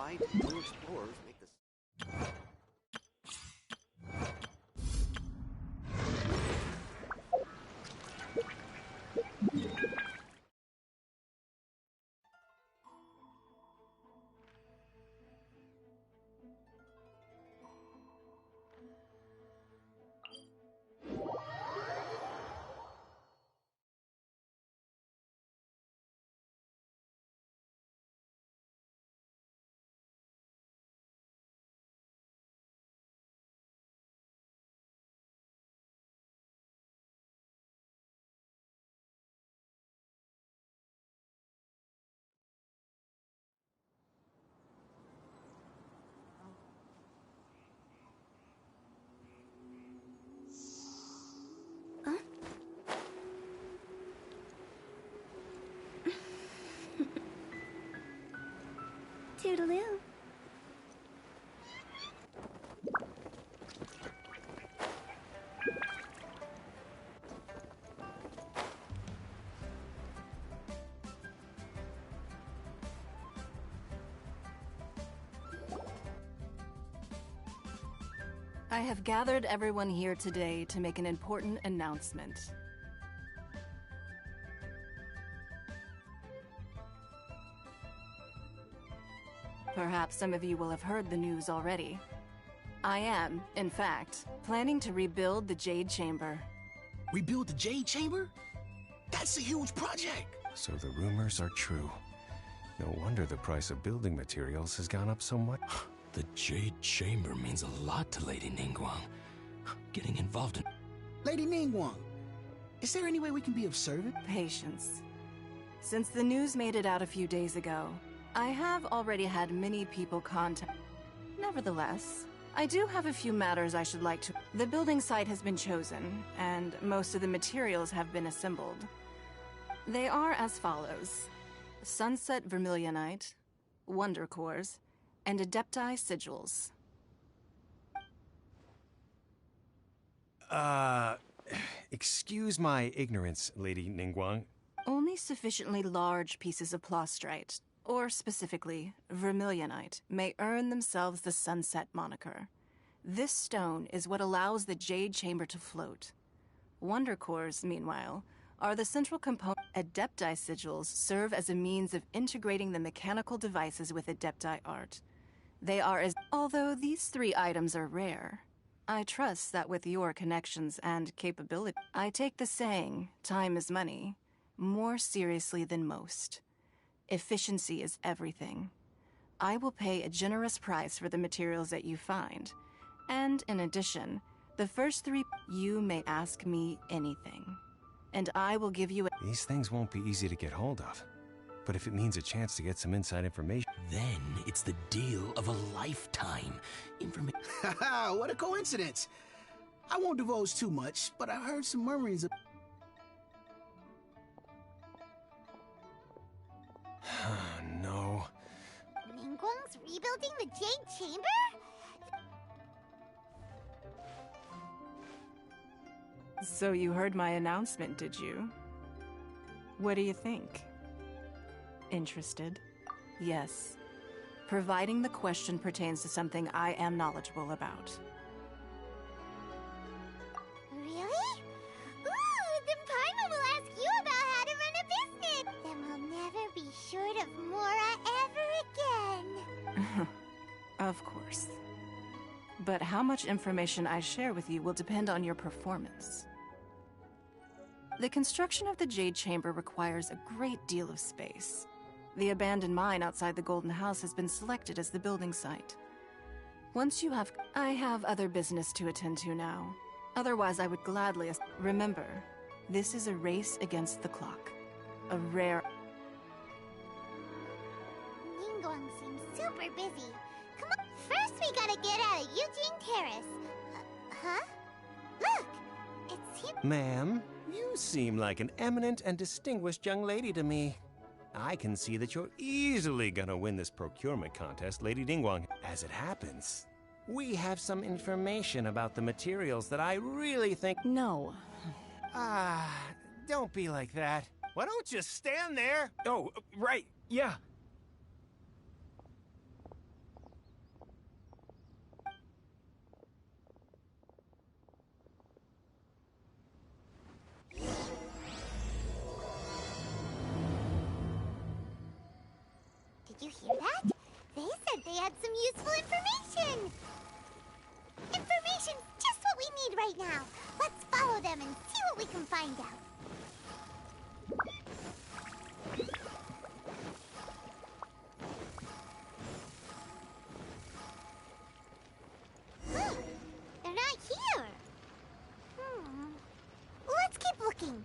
guide and new explorers make this. Toodaloo. I have gathered everyone here today to make an important announcement. Perhaps some of you will have heard the news already. I am, in fact, planning to rebuild the Jade Chamber. Rebuild the Jade Chamber? That's a huge project! So the rumors are true. No wonder the price of building materials has gone up so much. The Jade Chamber means a lot to Lady Ningguang. Getting involved in... Lady Ningguang, is there any way we can be of service? Patience. Since the news made it out a few days ago, I have already had many people contact. Nevertheless, I do have a few matters I should like to... The building site has been chosen, and most of the materials have been assembled. They are as follows: Sunset Vermilionite, Wonder Cores, and Adepti Sigils. Excuse my ignorance, Lady Ningguang. Only sufficiently large pieces of plastrite, or specifically, Vermilionite, may earn themselves the Sunset moniker. This stone is what allows the Jade Chamber to float. Wonder Cores, meanwhile, are the central component. Adepti Sigils serve as a means of integrating the mechanical devices with Adepti art. They are as... Although these three items are rare, I trust that with your connections and capability, I take the saying, time is money, more seriously than most. Efficiency is everything. I will pay a generous price for the materials that you find. And in addition, the first three, you may ask me anything. And I will give you a... These things won't be easy to get hold of. But if it means a chance to get some inside information... Then it's the deal of a lifetime. Haha, what a coincidence! I won't divulge too much, but I heard some murmurings of... No. Ningguang's rebuilding the Jade Chamber? So you heard my announcement, did you? What do you think? Interested? Yes. Providing the question pertains to something I am knowledgeable about. Really? Ooh, then Paimon will ask you about how to run a business! Then we'll never be short of Mora ever again! Of course. But how much information I share with you will depend on your performance. The construction of the Jade Chamber requires a great deal of space. The abandoned mine outside the Golden House has been selected as the building site. Once you have... I have other business to attend to now. Otherwise, I would gladly... Remember, this is a race against the clock. A rare... Ningguang seems super busy. Come on, first we gotta get out of Eugene Terrace. Huh? Look! It's him. Ma'am, you seem like an eminent and distinguished young lady to me. I can see that you're easily gonna win this procurement contest, Lady Ningguang. As it happens, we have some information about the materials that I really think... No. Don't be like that. Why don't you stand there? Oh, right, yeah. them and see what we can find out. They're not here. Let's keep looking.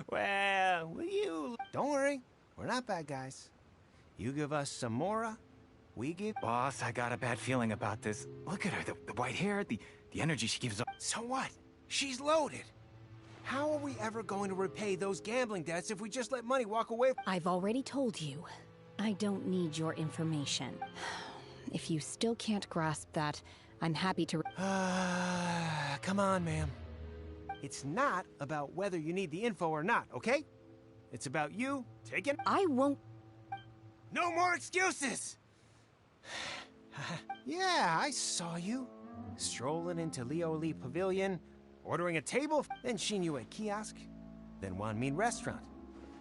Well, will you... Don't worry, we're not bad guys. You give us some Mora, we give... Boss, I got a bad feeling about this. Look at her, the white hair, the energy she gives off. So what? She's loaded. How are we ever going to repay those gambling debts if we just let money walk away? I've already told you. I don't need your information. If you still can't grasp that, I'm happy to... Come on, ma'am. It's not about whether you need the info or not, okay? It's about you taking... I won't... No more excuses! Yeah, I saw you. Strolling into Leo Lee Pavilion, ordering a table, then Shinyu at kiosk, then Wanmin restaurant.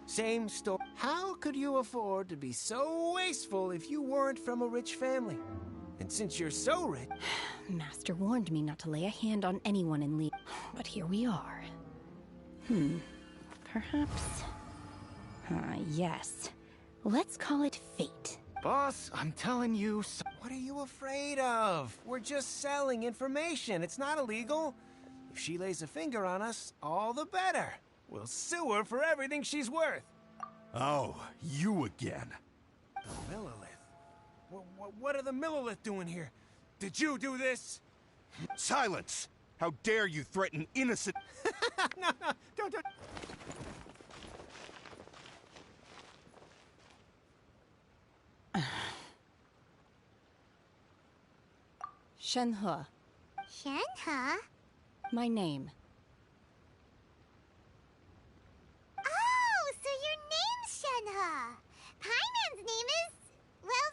Same store. How could you afford to be so wasteful if you weren't from a rich family? And since you're so rich... Master warned me not to lay a hand on anyone in Lee. But here we are. Perhaps... yes. Let's call it fate. Boss, I'm telling you... What are you afraid of? We're just selling information. It's not illegal. If she lays a finger on us, all the better. We'll sue her for everything she's worth. Oh, you again. The Millilith? What are the Millilith doing here? Did you do this? Silence! How dare you threaten innocent... No, don't... Shenhe, Shenhe? my name. Oh, so your name's Shenhe. Paimon's name is... well,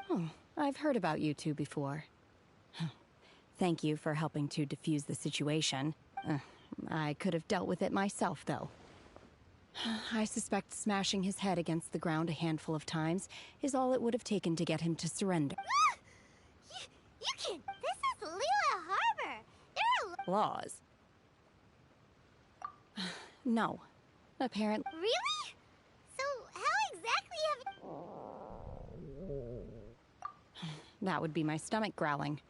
Paimon. I've heard about you two before. Thank you for helping to defuse the situation. I could have dealt with it myself, though. I suspect smashing his head against the ground a handful of times is all it would have taken to get him to surrender. You can... This is Liyue Harbor. There are... Laws? No. Apparently... Really? So how exactly have... That would be my stomach growling.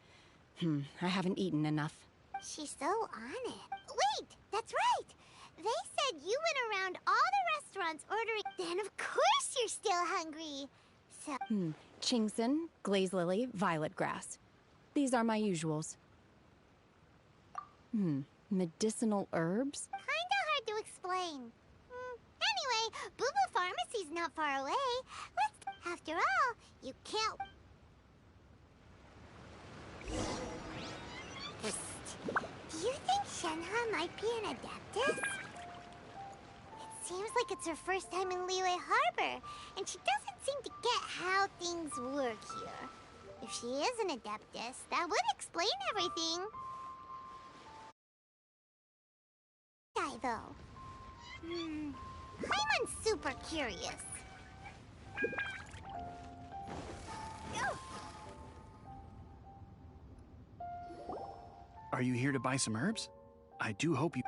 I haven't eaten enough. She's so on it. Wait, that's right. They said you went around all the restaurants ordering... Then of course you're still hungry. So... Chingson, glaze lily, violet grass. These are my usuals. Medicinal herbs? Kinda hard to explain. Anyway, Boo Boo Pharmacy's not far away. After all, you can't... Do you think Shenhe might be an Adeptus? It seems like it's her first time in Liyue Harbor, and she doesn't seem to get how things work here. If she is an Adeptus, that would explain everything. Though. Paimon's super curious. Are you here to buy some herbs? I do hope you...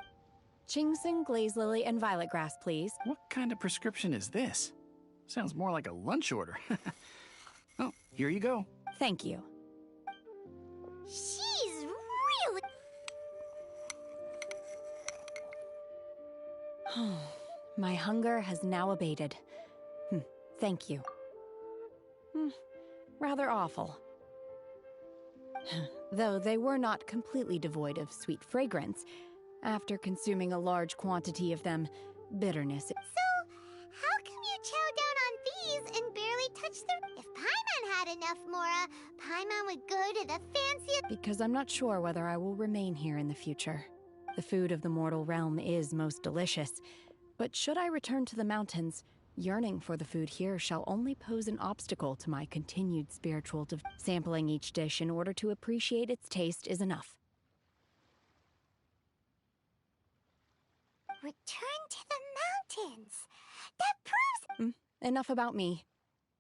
Chingson, glaze lily, and violet grass, please. What kind of prescription is this? Sounds more like a lunch order. Oh, here you go. Thank you. She's really... My hunger has now abated. Thank you. Rather awful. Though they were not completely devoid of sweet fragrance. After consuming a large quantity of them, bitterness... So, how come you chow down on these and barely touch the... If Paimon had enough Mora, Paimon would go to the fanciest... Because I'm not sure whether I will remain here in the future. The food of the mortal realm is most delicious, but should I return to the mountains, yearning for the food here shall only pose an obstacle to my continued spiritual sampling each dish in order to appreciate its taste is enough. Return to the mountains. That proves... Enough about me.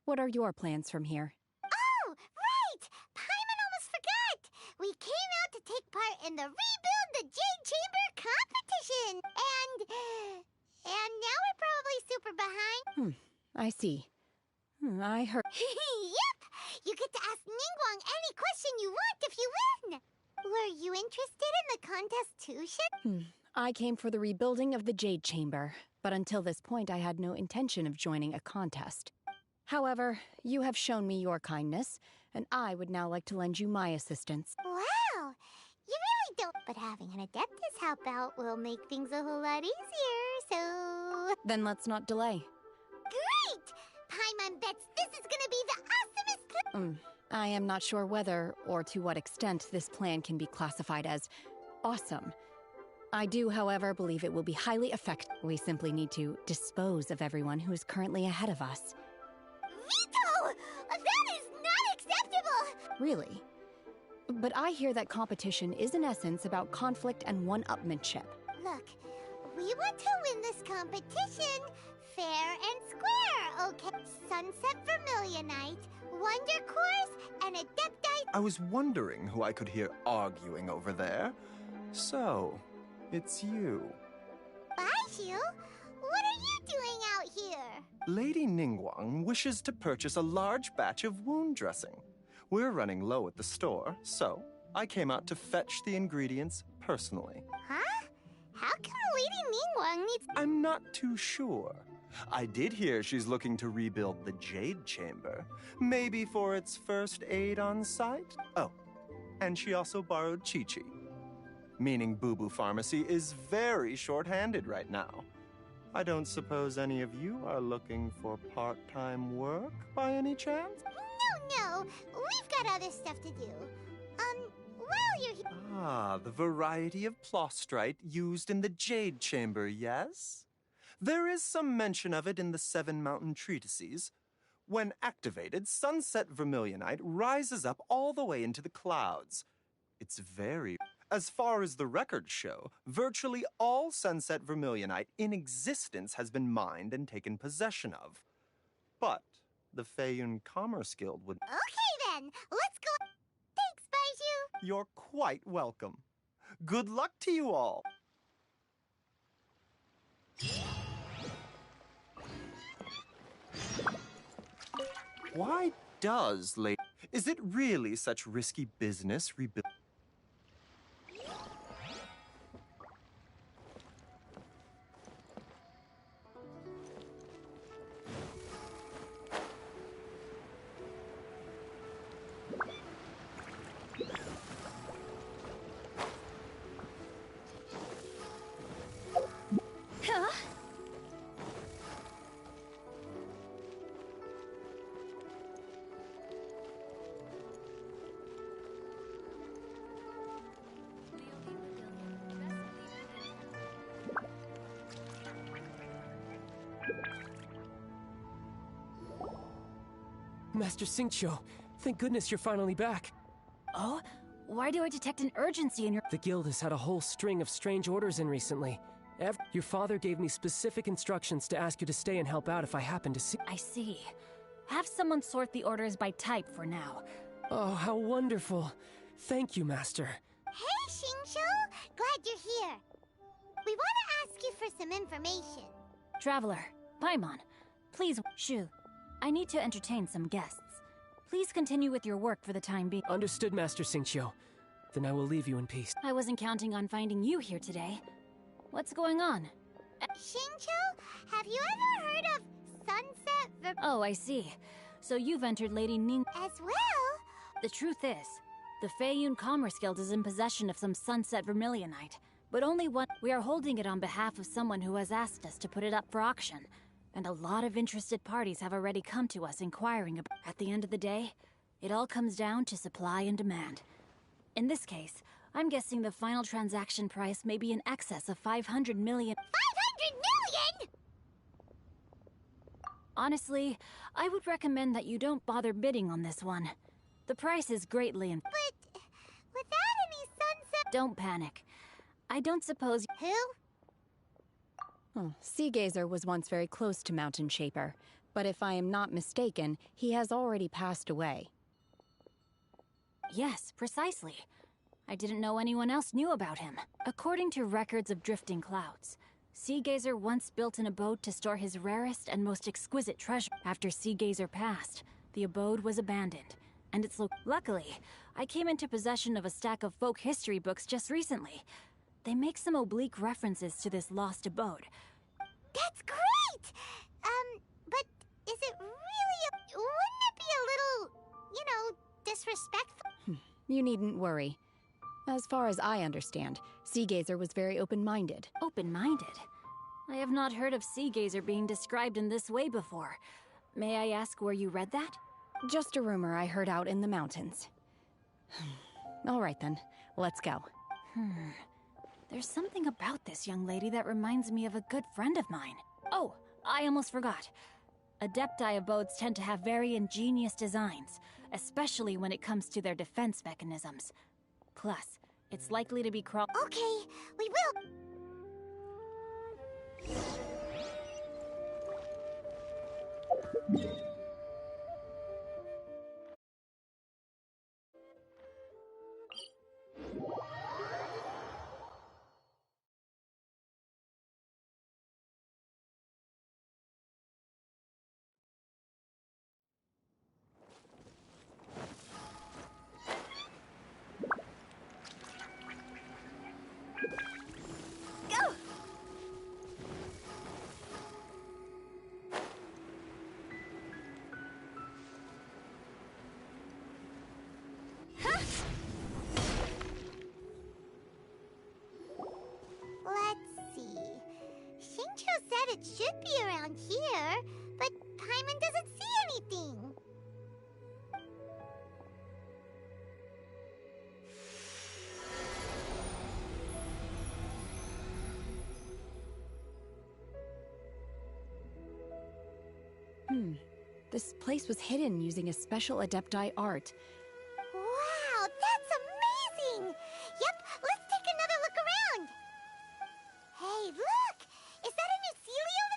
What are your plans from here? Oh, right! Paimon almost forgot! We came out to take part in the Rebuild the Jade Chamber competition! And now we're probably super behind. I see. I heard... Yep! You get to ask Ningguang any question you want if you win! Were you interested in the contest too, Shen? I came for the rebuilding of the Jade Chamber, but until this point I had no intention of joining a contest. However, you have shown me your kindness, and I would now like to lend you my assistance. Wow! You really don't... But having an Adeptus help out will make things a whole lot easier, so... Then let's not delay. Great! Paimon bets this is gonna be the awesomest plan! I am not sure whether, or to what extent, this plan can be classified as awesome. I do, however, believe it will be highly effective. We simply need to dispose of everyone who is currently ahead of us. Vito! That is not acceptable! Really? But I hear that competition is in essence about conflict and one-upmanship. Look, we want to win this competition fair and square, okay? Sunset Vermilionite, Wonder Course, and Adeptite... I was wondering who I could hear arguing over there. So, it's you. Baiju? What are you doing out here? Lady Ningguang wishes to purchase a large batch of wound dressing. We're running low at the store, so I came out to fetch the ingredients personally. Huh? How come Lady Ningguang needs... I'm not too sure. I did hear she's looking to rebuild the Jade Chamber. Maybe for its first aid on site? Oh, and she also borrowed Chi-Chi. Meaning Boo Boo Pharmacy is very short-handed right now. I don't suppose any of you are looking for part-time work by any chance? No, we've got other stuff to do. While you're here... Ah, the variety of plostrite used in the Jade Chamber, yes? There is some mention of it in the Seven Mountain Treatises. When activated, Sunset Vermilionite rises up all the way into the clouds. It's very... As far as the records show, virtually all Sunset Vermilionite in existence has been mined and taken possession of. But the Feiyun Commerce Guild would... Okay then, let's go... Thanks, Baiju! You're quite welcome. Good luck to you all! Why does Lady... Is it really such risky business rebuild... Master Xingqiu, thank goodness you're finally back. Oh? Why do I detect an urgency in your... The guild has had a whole string of strange orders in recently. Your father gave me specific instructions to ask you to stay and help out if I happen to see... I see. Have someone sort the orders by type for now. Oh, how wonderful. Thank you, Master. Hey, Xingqiu! Glad you're here. We want to ask you for some information. Traveler, Paimon, please... Shu, I need to entertain some guests. Please continue with your work for the time being. Understood, Master Xingqiu. Then I will leave you in peace. I wasn't counting on finding you here today. What's going on? Xingqiu, have you ever heard of Sunset Oh, I see. So you've entered Lady Ning... As well? The truth is, the Feiyun Commerce Guild is in possession of some Sunset Vermilionite, but only one... We are holding it on behalf of someone who has asked us to put it up for auction. And a lot of interested parties have already come to us inquiring about... At the end of the day, it all comes down to supply and demand. In this case, I'm guessing the final transaction price may be in excess of 500 million... 500 million?! Honestly, I would recommend that you don't bother bidding on this one. The price is greatly in... But without any sunset... Don't panic. I don't suppose... Who? Sea Gazer was once very close to Mountain Shaper, but if I am not mistaken, he has already passed away. Yes, precisely. I didn't know anyone else knew about him. According to records of drifting clouds, Sea Gazer once built an abode to store his rarest and most exquisite treasure. After Sea Gazer passed, the abode was abandoned, and luckily, I came into possession of a stack of folk history books just recently. They make some oblique references to this lost abode. That's great! But is it really wouldn't it be a little, disrespectful? You needn't worry. As far as I understand, Sea Gazer was very open-minded. Open-minded? I have not heard of Sea Gazer being described in this way before. May I ask where you read that? Just a rumor I heard out in the mountains. All right then, let's go. There's something about this young lady that reminds me of a good friend of mine. Oh, I almost forgot. Adepti abodes tend to have very ingenious designs, especially when it comes to their defense mechanisms. Plus, it's likely to be Okay, we will. Let's see. Shincho said it should be around here, but Paimon doesn't see anything. This place was hidden using a special Adepti art. Wow, that's amazing! Yep, let's take another look around. Hey, look! Is that a new Celio?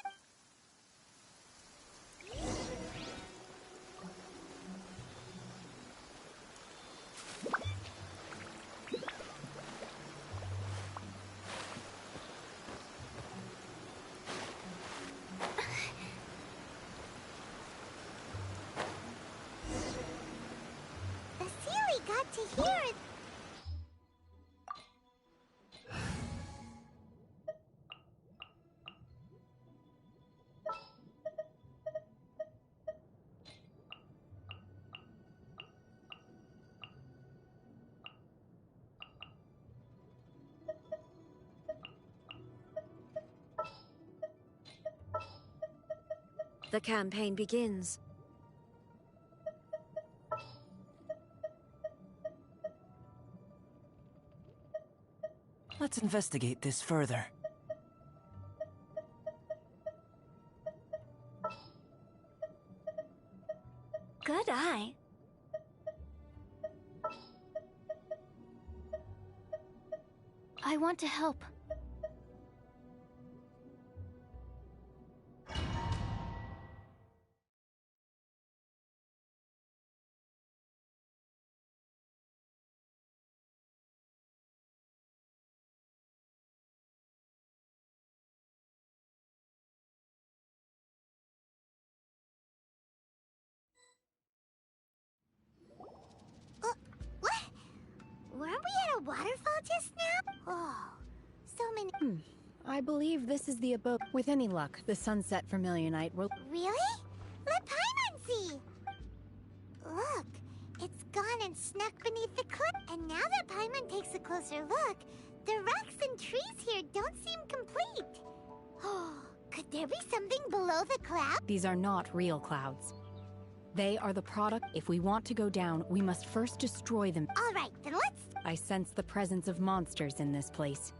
The Sealy got to hear it. The campaign begins. Let's investigate this further. Good eye. I want to help. What? Weren't we at a waterfall just now? Oh, so many. I believe this is the abode. With any luck, the Sunset Vermilionite will... Really? Let Paimon see! Look, it's gone and snuck beneath the cliff. And now that Paimon takes a closer look, the rocks and trees here don't seem complete. Oh, could there be something below the cloud? These are not real clouds. They are the product. If we want to go down, we must first destroy them. All right, then let's... I sense the presence of monsters in this place.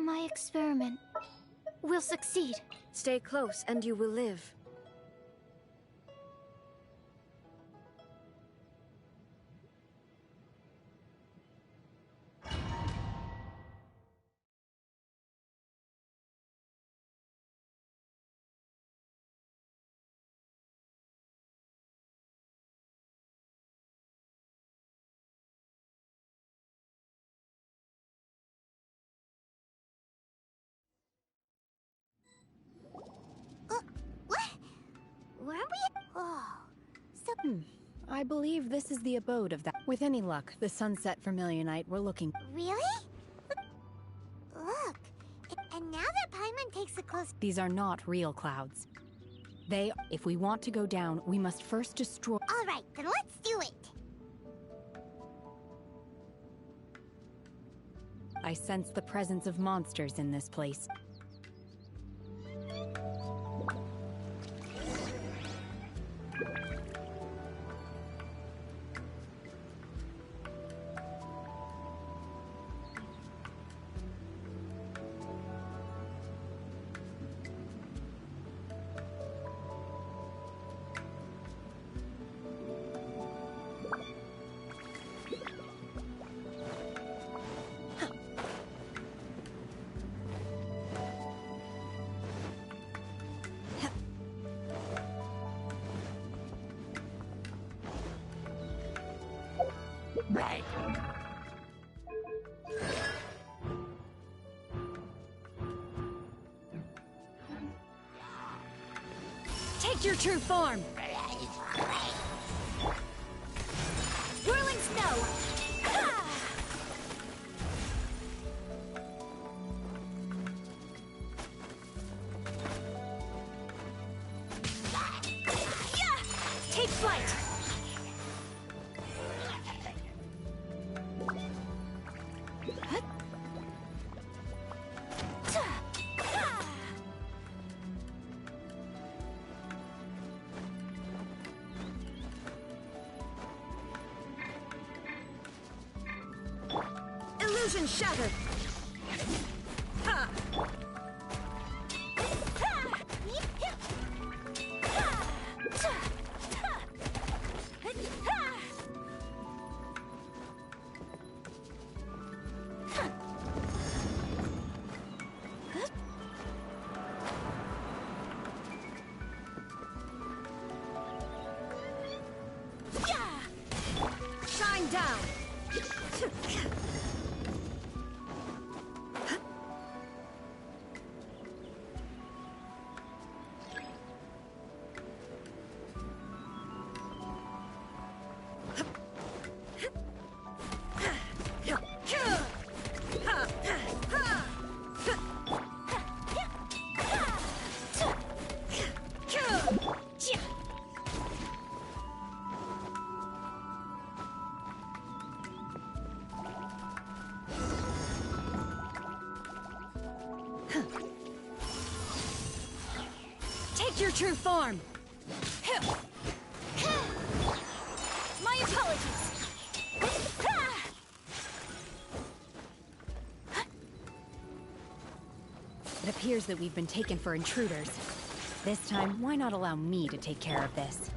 My experiment will succeed. Stay close and you will live. Where are we? Oh, so... I believe this is the abode of that. With any luck, the Sunset Vermilionite we're looking... Really? Look, and now that Paimon takes a close... These are not real clouds. If we want to go down, we must first destroy... All right, then let's do it. I sense the presence of monsters in this place. Right. Take your true form! Whirling snow! Take flight! Illusion shattered! Ha! Shine down! Take your true form! My apologies! It appears that we've been taken for intruders. This time, why not allow me to take care of this?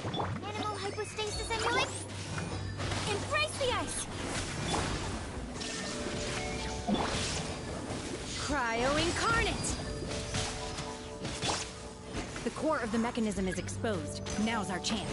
Animal hypostasis amulet! Embrace the ice! Cryo incarnate! The core of the mechanism is exposed. Now's our chance.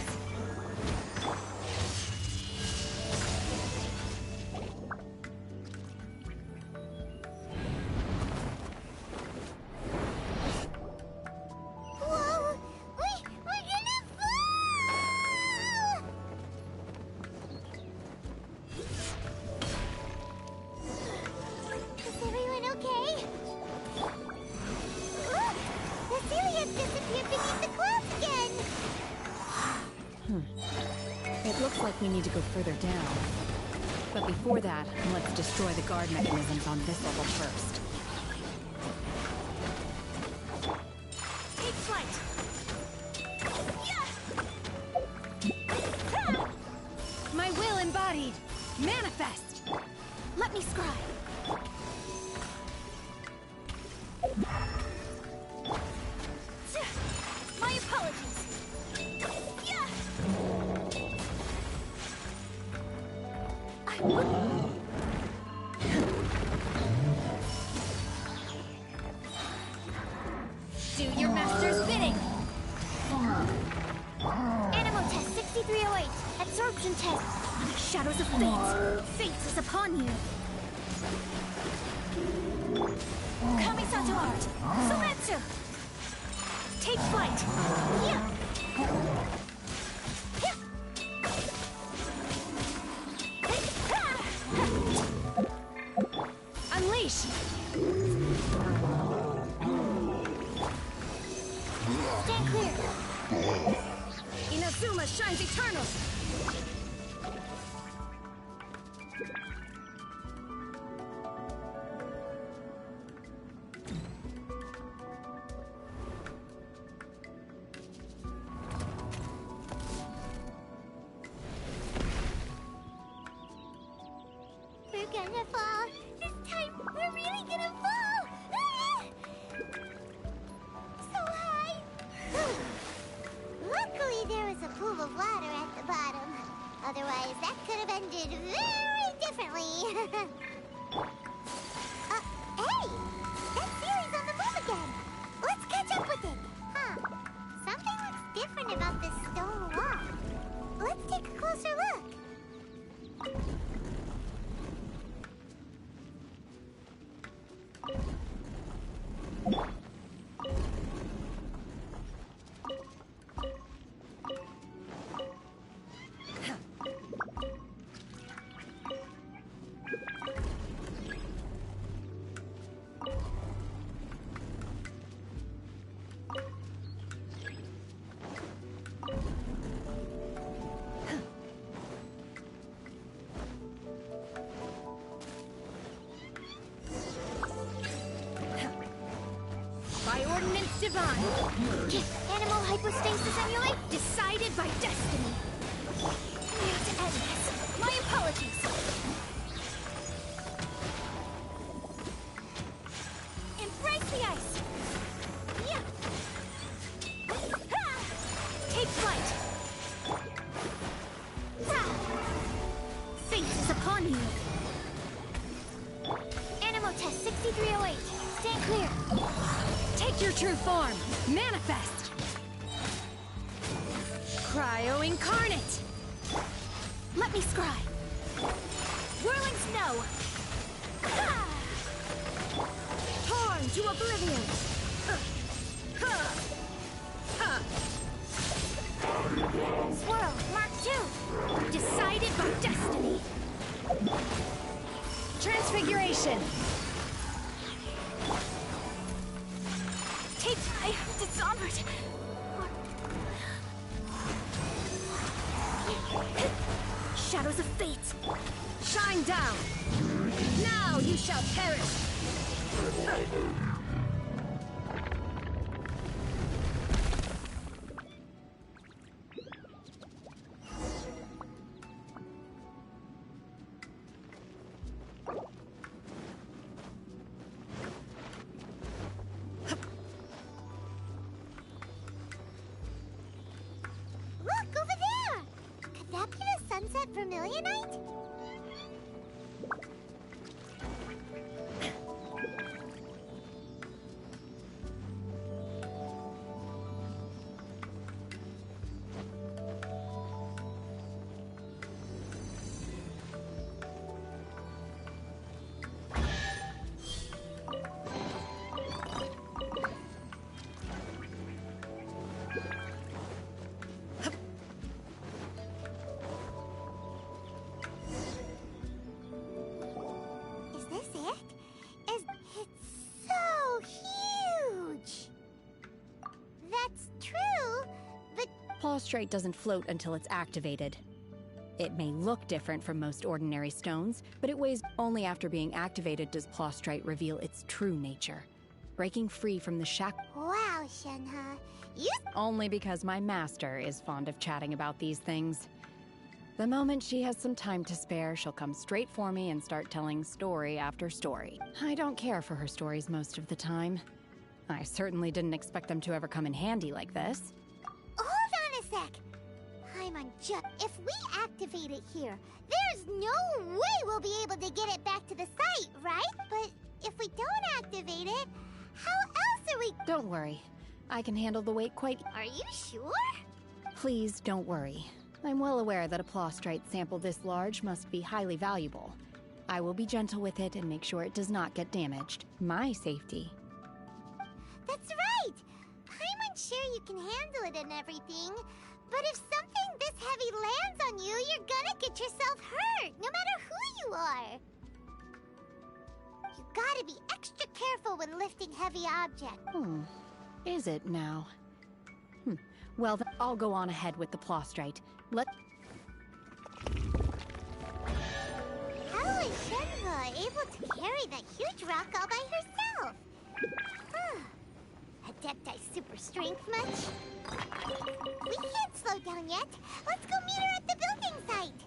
Whoa! We're gonna fall! Is everyone okay? Look! The Celia's disappeared beneath the clouds again! It looks like we need to go further down. But before that, let's destroy the guard mechanisms on this level first. Take flight! My will embodied! Manifest! Let me scry! My apologies! Do your master's bidding! Animal test 6308. Absorption test. Shadows of fate! Fate is upon you! Kamisato art. Soretsu. Take flight. Unleash! Stand clear. Inazuma shines eternal! We're gonna fall. This time, we're really gonna fall. Ah! So high. Luckily, there was a pool of water at the bottom. Otherwise, that could have ended very differently. Hey! That series on the move again. Let's catch up with it. Huh. Something looks different about this stone wall. Let's take a closer look. By ordinance divine! Animal hypostasis amulet. Decided by destiny! We have to end this. My apologies. Embrace the ice. Yeah. Ah! Take flight. Ah! Fate is upon you! Animal test 6308. Stand clear. Take your true form! Manifest! Cryo incarnate! Let me scry! Whirling snow! Ah! Torn to oblivion! Swirl, Mark 2. Decided by destiny! Transfiguration! Take I dishonored! Shadows of fate! Shine down! Now you shall perish! sunset vermilionite? Plaustrite doesn't float until it's activated. It may look different from most ordinary stones, but it weighs only after being activated does Plaustrite reveal its true nature, breaking free from the shackles. Wow, Shenhe. Only because my master is fond of chatting about these things. The moment she has some time to spare, she'll come straight for me and start telling story after story. I don't care for her stories most of the time. I certainly didn't expect them to ever come in handy like this. Hold on a sec. Paimon, if we activate it here, there's no way we'll be able to get it back to the site, right? But if we don't activate it, how else are we— Don't worry. I can handle the weight quite— Are you sure? Please don't worry. I'm well aware that a Plaustrite sample this large must be highly valuable. I will be gentle with it and make sure it does not get damaged. My safety. That's right! Paimon's sure you can handle it and everything, but if something this heavy lands on you, you're gonna get yourself hurt, no matter who you are. You gotta be extra careful when lifting heavy objects. Is it now? Well, then I'll go on ahead with the Plaustrite. How is Shenhe able to carry that huge rock all by herself? Adepti super strength much? We can't slow down yet. Let's go meet her at the building site.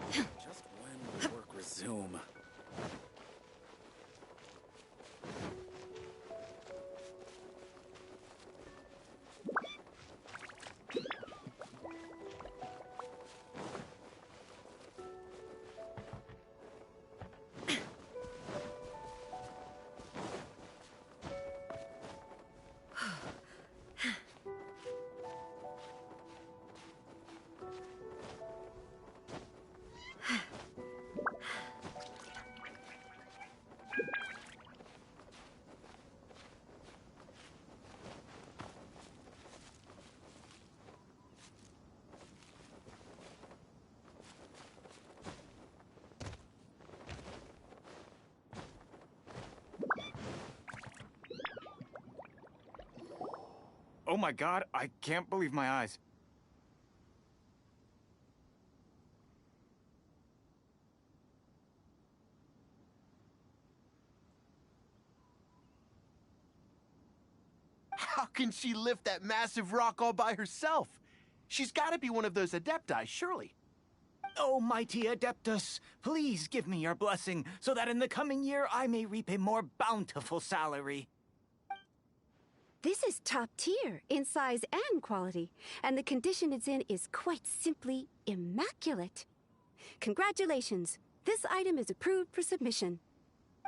Just when will work resume? Oh my god, I can't believe my eyes. How can she lift that massive rock all by herself? She's gotta be one of those Adepti, surely. Oh, mighty Adeptus, please give me your blessing so that in the coming year I may reap a more bountiful salary. This is top tier in size and quality, and the condition it's in is quite simply immaculate. Congratulations, this item is approved for submission.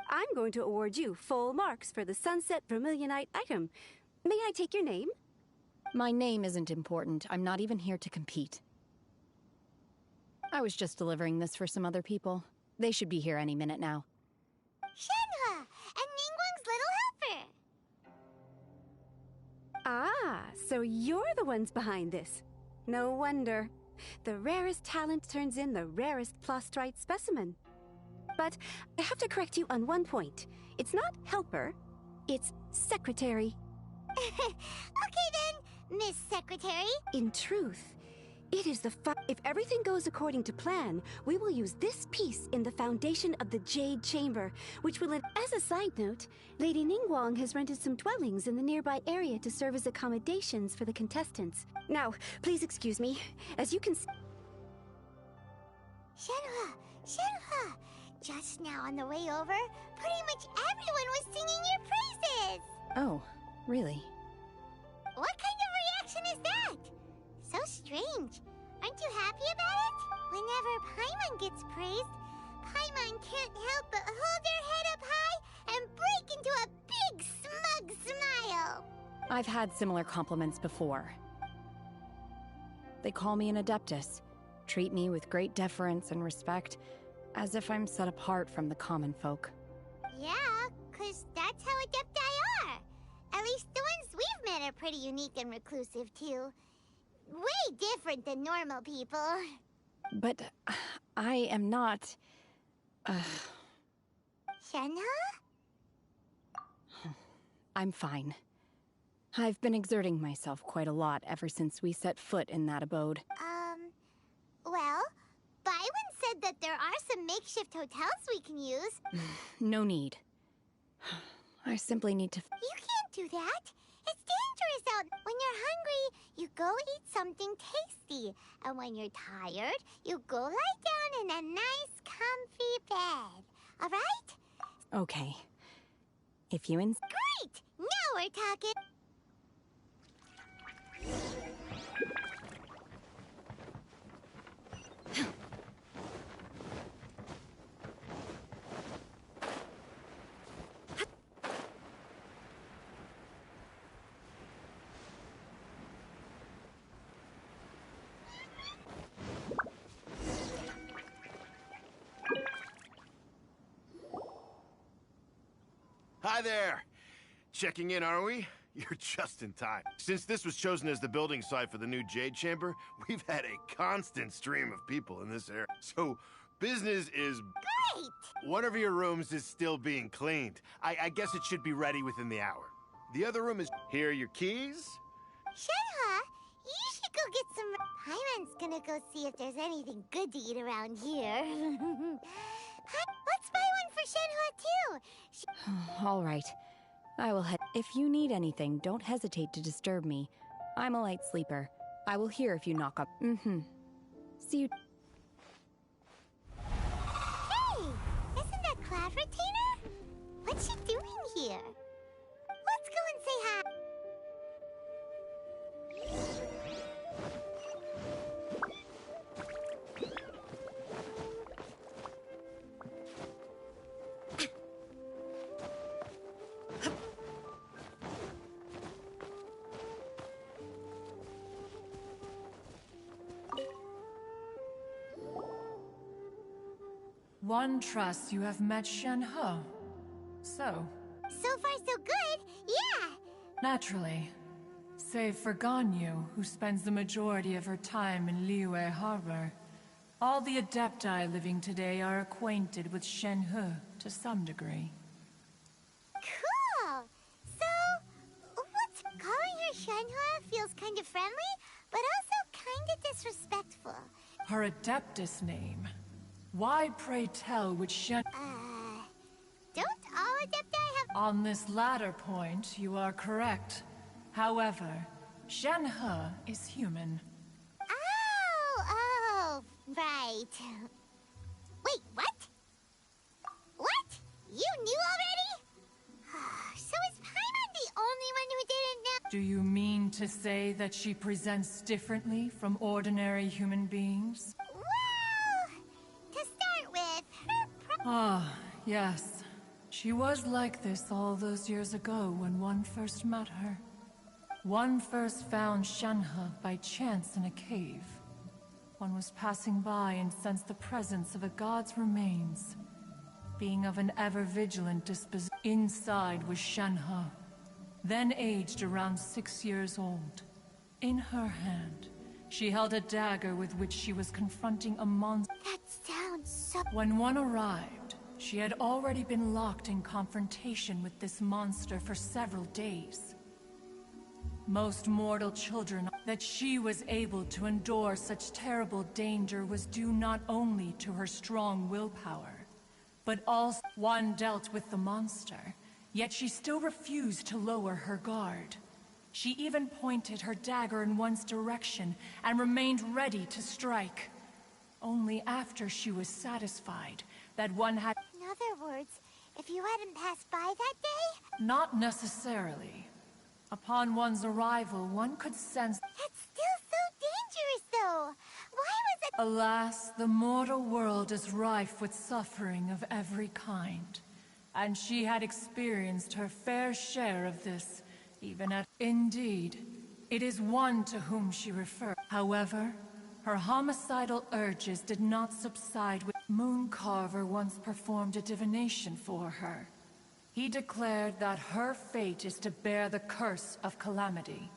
I'm going to award you full marks for the Sunset Vermilionite item. May I take your name? My name isn't important. I'm not even here to compete. I was just delivering this for some other people. They should be here any minute now. Shenhe! And Ningguang's little helper! Ah, so you're the ones behind this. No wonder. The rarest talent turns in the rarest Plostrite specimen. But I have to correct you on one point. It's not helper, it's secretary. Okay then, Miss Secretary. In truth, it is the if everything goes according to plan, we will use this piece in the foundation of the Jade Chamber, which will... As a side note, Lady Ningguang has rented some dwellings in the nearby area to serve as accommodations for the contestants. Now, please excuse me. As you can see... Shenhe! Shenhe! Just now on the way over, pretty much everyone was singing your praises! Oh, really? What kind of reaction is that? So strange. Aren't you happy about it? Whenever Paimon gets praised, Paimon can't help but hold their head up high and break into a big smug smile. I've had similar compliments before. They call me an Adeptus, treat me with great deference and respect, as if I'm set apart from the common folk. Yeah, 'cause that's how Adepti are. At least the ones we've met are pretty unique and reclusive, too. Way different than normal people. But I am not... Shenhe? I'm fine. I've been exerting myself quite a lot ever since we set foot in that abode. Well, Byron said that there are some makeshift hotels we can use. No need. I simply need to... You can't do that. It's dangerous out. When you're hungry, you go eat something tasty. And when you're tired, you go lie down in a nice, comfy bed. All right? Okay. If you insist... Great! Now we're talking. Hi there! Checking in, are we? You're just in time. Since this was chosen as the building site for the new Jade Chamber, we've had a constant stream of people in this area. So, business is... Great! One of your rooms is still being cleaned. I guess it should be ready within the hour. The other room is... Here are your keys. Shenhe, you should go get some... Paimon's gonna go see if there's anything good to eat around here. Let's buy one for Shenhe, too. All right. I will head. If you need anything, don't hesitate to disturb me. I'm a light sleeper. I will hear if you knock up. See you. Hey! Isn't that Cloud Retainer? What's she doing here? Let's go and say hi. One trusts you have met Shenhe. So far so good, yeah! Naturally. Save for Ganyu, who spends the majority of her time in Liyue Harbor. All the Adepti living today are acquainted with Shenhe to some degree. Cool! So, what's calling her Shenhe feels kind of friendly, but also kind of disrespectful. Her Adeptus name. Why, pray tell, would Shen... Don't all Adepti have... On this latter point, you are correct. However, Shenhe is human. Oh, right. Wait, what? What? You knew already? So is Paimon the only one who didn't Do you mean to say that she presents differently from ordinary human beings? Well, to start with, Ah, yes. She was like this all those years ago when one first met her. One first found Shenhe by chance in a cave. One was passing by and sensed the presence of a god's remains. Being of an ever-vigilant disposition, inside was Shenhe, then aged around 6 years old. In her hand, she held a dagger with which she was confronting a monster. That sounds so... When one arrived, she had already been locked in confrontation with this monster for several days. Most mortal children, that she was able to endure such terrible danger was due not only to her strong willpower, but also one dealt with the monster, yet she still refused to lower her guard. She even pointed her dagger in one's direction and remained ready to strike. Only after she was satisfied that one had... In other words, if you hadn't passed by that day? Not necessarily. Upon one's arrival, one could sense... That's still so dangerous, though! Why was it... Alas, the mortal world is rife with suffering of every kind. And she had experienced her fair share of this, even at... Indeed, it is one to whom she referred. However, her homicidal urges did not subside with... Mooncarver once performed a divination for her. He declared that her fate is to bear the curse of calamity.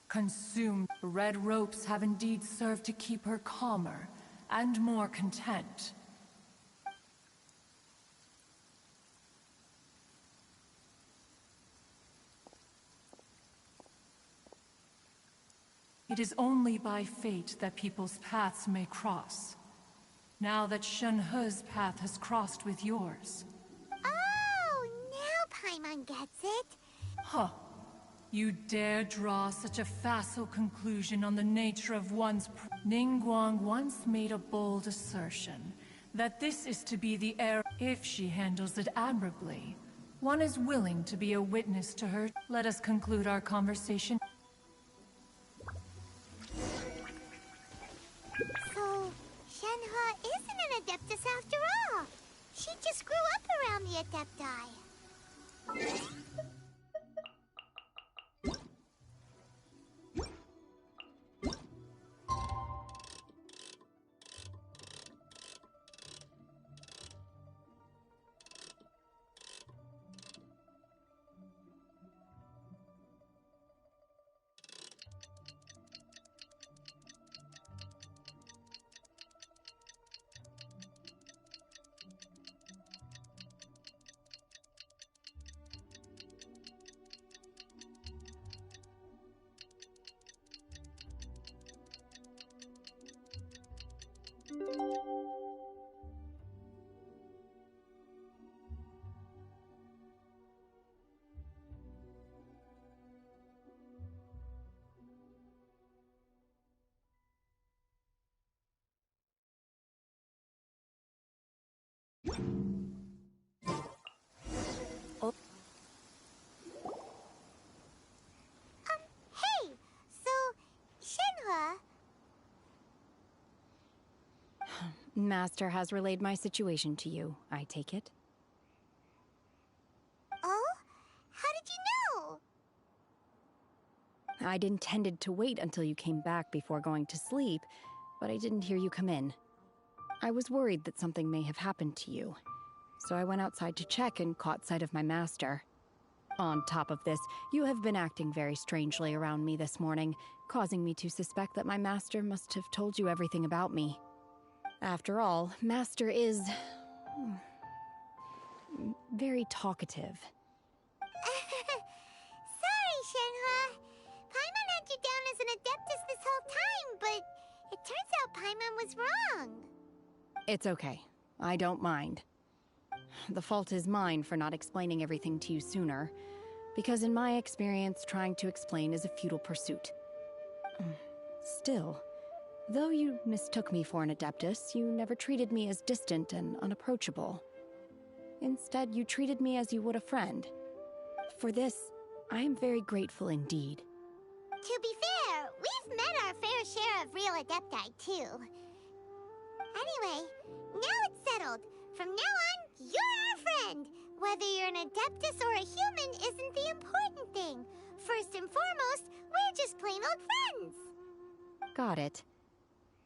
Consumed, red ropes have indeed served to keep her calmer and more content. It is only by fate that people's paths may cross. Now that Shenhe's path has crossed with yours. Oh, now Paimon gets it. Huh. You dare draw such a facile conclusion on the nature of one's... Ningguang once made a bold assertion that this is to be the heir. If she handles it admirably, one is willing to be a witness to her. Let us conclude our conversation. So, Shenhe isn't an Adeptus after all. She just grew up around the Adepti. Hey! So, Shenhe... Master has relayed my situation to you, I take it. Oh? How did you know? I'd intended to wait until you came back before going to sleep, but I didn't hear you come in. I was worried that something may have happened to you, so I went outside to check and caught sight of my master. On top of this, you have been acting very strangely around me this morning, causing me to suspect that my master must have told you everything about me. After all, Master is... very talkative. Sorry, Shenhe. Paimon had you down as an Adeptus this whole time, but it turns out Paimon was wrong. It's okay. I don't mind. The fault is mine for not explaining everything to you sooner, because in my experience, trying to explain is a futile pursuit. Still, though you mistook me for an Adeptus, you never treated me as distant and unapproachable. Instead, you treated me as you would a friend. For this, I am very grateful indeed. To be fair, we've met our fair share of real adepti, too. Anyway, now it's settled. From now on, you're our friend. Whether you're an adeptus or a human isn't the important thing. First and foremost, we're just plain old friends. Got it.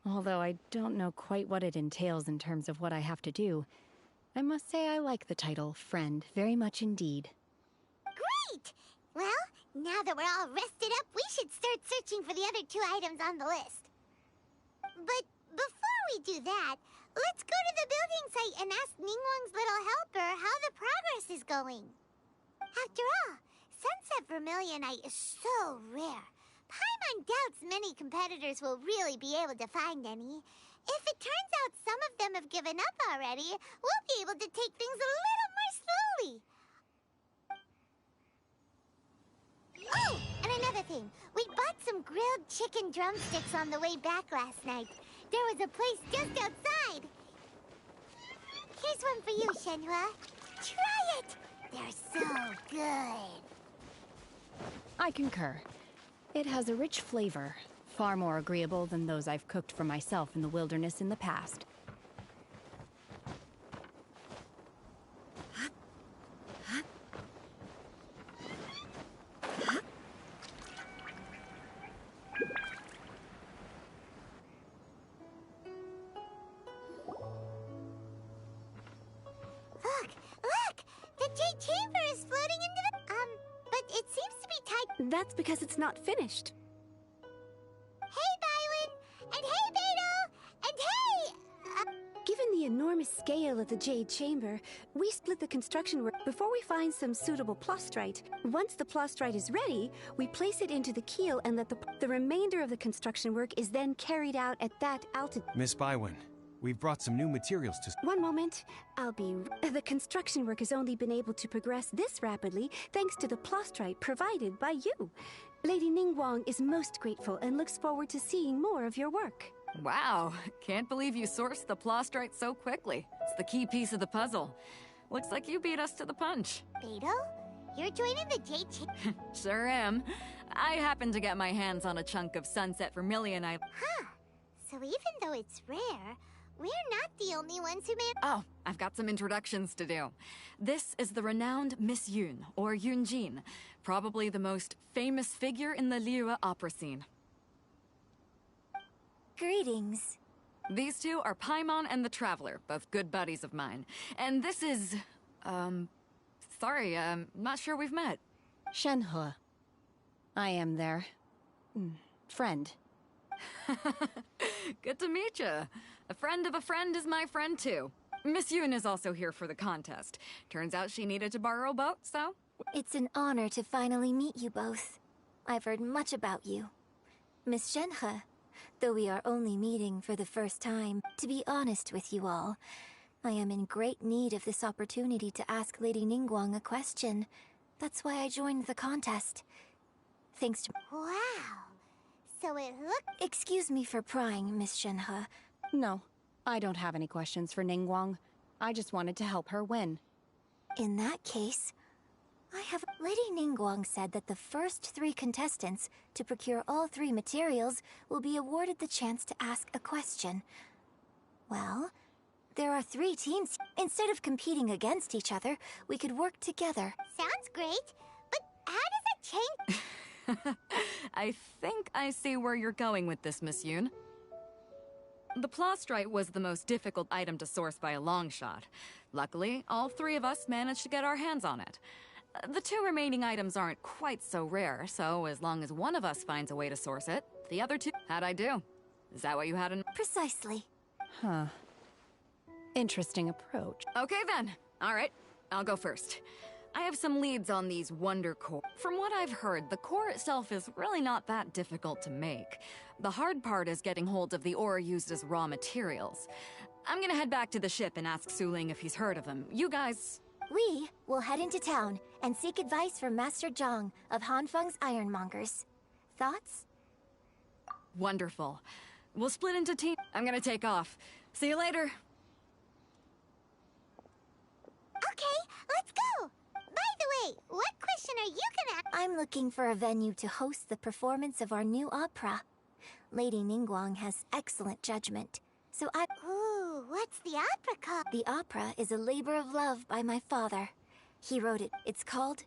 Although I don't know quite what it entails in terms of what I have to do, I must say I like the title, Friend, very much indeed. Great! Well, now that we're all rested up, we should start searching for the other 2 items on the list. But before we do that, let's go to the building site and ask Ningguang's little helper how the progress is going. After all, Sunset Vermilionite is so rare. Paimon doubts many competitors will really be able to find any. If it turns out some of them have given up already, we'll be able to take things a little more slowly. Oh, and another thing. We bought some grilled chicken drumsticks on the way back last night. There was a place just outside. Here's one for you, Shenhua. Try it! They're so good. I concur. It has a rich flavor, far more agreeable than those I've cooked for myself in the wilderness in the past. Look! The Jade Chamber is floating into the... but it seems to be tied... That's because it's not finished. Hey, Bywin! And hey, Beto! And hey... Given the enormous scale of the Jade Chamber, we split the construction work before we find some suitable plastrite. Once the plastrite is ready, we place it into the keel and let the remainder of the construction work is then carried out at that altitude. Miss Bywin, we've brought some new materials to... One moment. The construction work has only been able to progress this rapidly thanks to the plastrite provided by you. Lady Ningguang is most grateful and looks forward to seeing more of your work. Wow, can't believe you sourced the plastrite so quickly. It's the key piece of the puzzle. Looks like you beat us to the punch. Beto? You're joining the Jade Chamber? Sure am. I happened to get my hands on a chunk of Sunset Vermilionite. Huh. So even though it's rare, we're not the only ones who made... Oh, I've got some introductions to do. This is the renowned Miss Yun, or Yunjin, probably the most famous figure in the Liyue opera scene. Greetings. These two are Paimon and the Traveler, both good buddies of mine. And this is... sorry, not sure we've met. Shenhua. I am their... friend. Good to meet you. A friend of a friend is my friend, too. Miss Yun is also here for the contest. Turns out she needed to borrow a boat, so... It's an honor to finally meet you both. I've heard much about you. Miss Shenhe, though we are only meeting for the first time, to be honest with you all, I am in great need of this opportunity to ask Lady Ningguang a question. That's why I joined the contest. Thanks to... Wow! So it looked... Excuse me for prying, Miss Shenhe. No, I don't have any questions for Ningguang. I just wanted to help her win. In that case, I have... Lady Ningguang said that the first 3 contestants to procure all 3 materials will be awarded the chance to ask a question. Well, there are 3 teams. Instead of competing against each other, we could work together. Sounds great, but how does it change? I think I see where you're going with this, Miss Yun. The plastrite was the most difficult item to source by a long shot. Luckily, all 3 of us managed to get our hands on it. The 2 remaining items aren't quite so rare, so as long as one of us finds a way to source it, the other 2... How'd I do? Is that what you had in... Precisely. Huh. Interesting approach. Okay then. All right, I'll go first. I have some leads on these wonder core. From what I've heard, the core itself is really not that difficult to make. The hard part is getting hold of the ore used as raw materials. I'm gonna head back to the ship and ask Suling if he's heard of them. You guys... We will head into town and seek advice from Master Zhang of Hanfeng's Ironmongers. Thoughts? Wonderful. We'll split into teams. I'm gonna take off. See you later. Okay, let's go! By the way, what question are you gonna... I'm looking for a venue to host the performance of our new opera. Lady Ningguang has excellent judgment, so I... Ooh, what's the opera called? The opera is a labor of love by my father. He wrote it. It's called...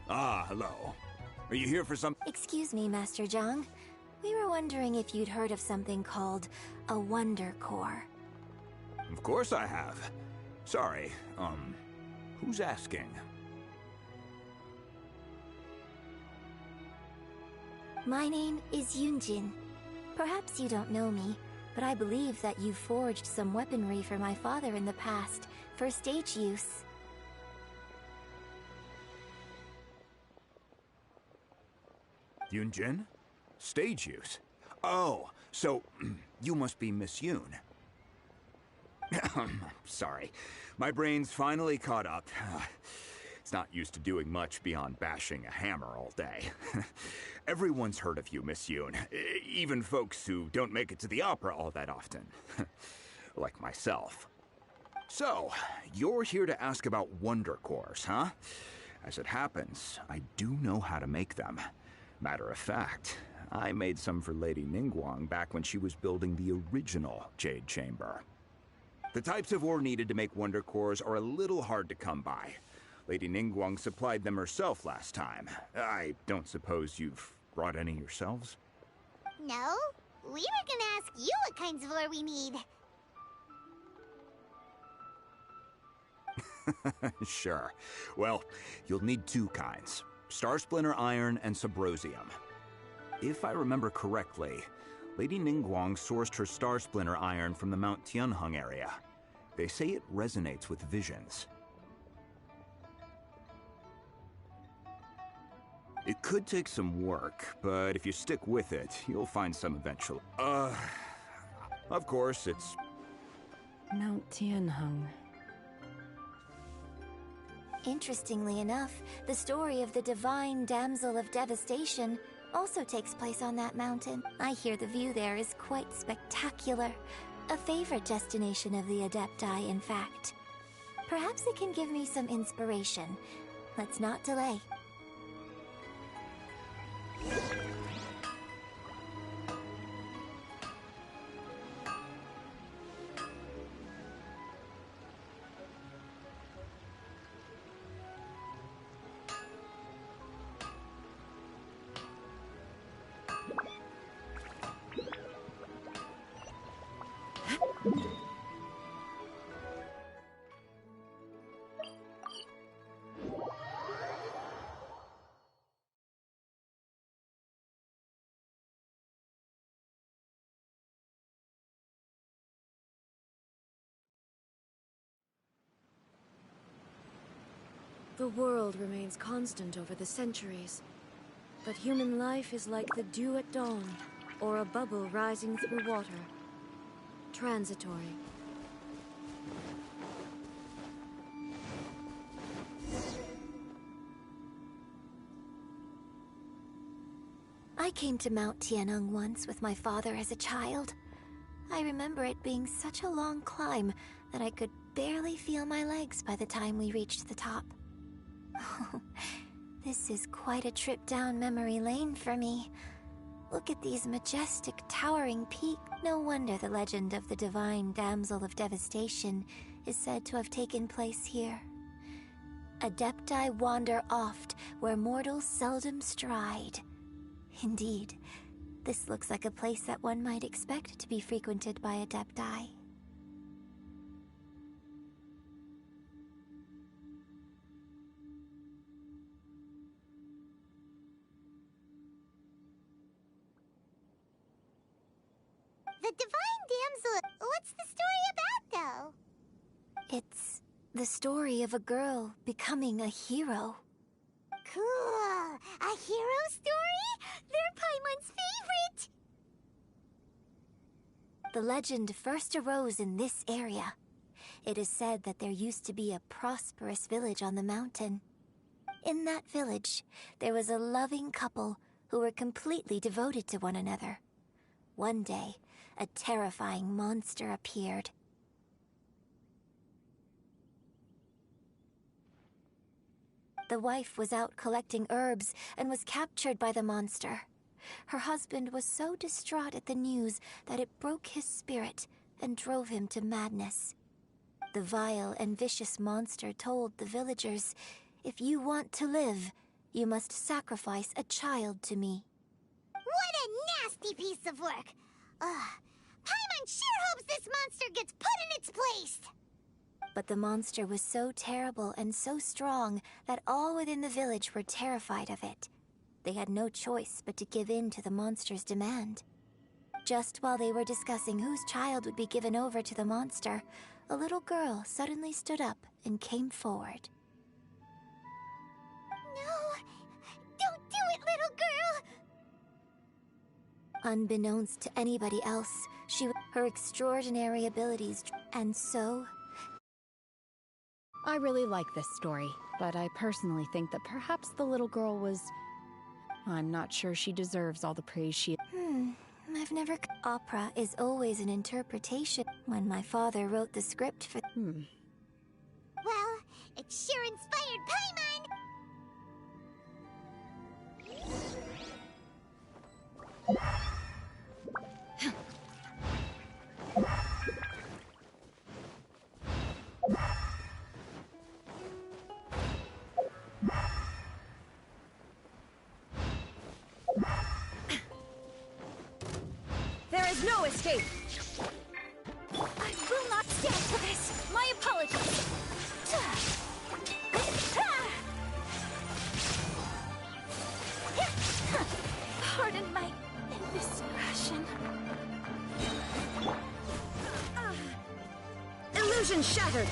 Ah, hello. Are you here for some... Excuse me, Master Zhang. We were wondering if you'd heard of something called a Wonder Core. Of course I have. Sorry, who's asking? My name is Yunjin. Perhaps you don't know me, but I believe that you forged some weaponry for my father in the past, for stage use. Yunjin? Stage use? Oh, so you must be Miss Yoon. Sorry, my brain's finally caught up. It's not used to doing much beyond bashing a hammer all day. Everyone's heard of you, Miss Yoon. Even folks who don't make it to the opera all that often. Like myself. So, you're here to ask about Wonder Cores, huh? As it happens, I do know how to make them. Matter of fact, I made some for Lady Ningguang back when she was building the original Jade Chamber. The types of ore needed to make Wonder Cores are a little hard to come by. Lady Ningguang supplied them herself last time. I don't suppose you've brought any yourselves? No? We were gonna ask you what kinds of ore we need. Sure. Well, you'll need two kinds. Star Splinter Iron and Subrosium. If I remember correctly, Lady Ningguang sourced her Star Splinter Iron from the Mount Tianheng area. They say it resonates with visions. It could take some work, but if you stick with it, you'll find some eventually. Of course, it's... Mount Tianheng. Interestingly enough, the story of the divine damsel of devastation also takes place on that mountain. I hear the view there is quite spectacular. A favorite destination of the Adepti, in fact. Perhaps it can give me some inspiration. Let's not delay. The world remains constant over the centuries, but human life is like the dew at dawn, or a bubble rising through water. Transitory. I came to Mount Tianheng once with my father as a child. I remember it being such a long climb that I could barely feel my legs by the time we reached the top. This is quite a trip down memory lane for me. Look at these majestic, towering peaks. No wonder the legend of the divine damsel of devastation is said to have taken place here. Adepti wander oft where mortals seldom stride. Indeed, this looks like a place that one might expect to be frequented by Adepti. The divine damsel, what's the story about, though? It's the story of a girl becoming a hero. Cool! A hero story? They're Paimon's favorite! The legend first arose in this area. It is said that there used to be a prosperous village on the mountain. In that village, there was a loving couple who were completely devoted to one another. One day, a terrifying monster appeared. The wife was out collecting herbs and was captured by the monster. Her husband was so distraught at the news that it broke his spirit and drove him to madness. The vile and vicious monster told the villagers, "If you want to live, you must sacrifice a child to me." What a nasty piece of work! Paimon sure hopes this monster gets put in its place! But the monster was so terrible and so strong that all within the village were terrified of it. They had no choice but to give in to the monster's demand. Just while they were discussing whose child would be given over to the monster, a little girl suddenly stood up and came forward. No! Don't do it, little girl! Unbeknownst to anybody else, her extraordinary abilities, and so... I really like this story, but I personally think that perhaps the little girl was... I'm not sure she deserves all the praise she... I've never... Opera is always an interpretation. When my father wrote the script for... Well, it sure inspired Paimon! There is no escape! I will not stand for this! My apologies! Pardon my indiscretion. Illusion shattered!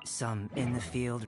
Some in the field.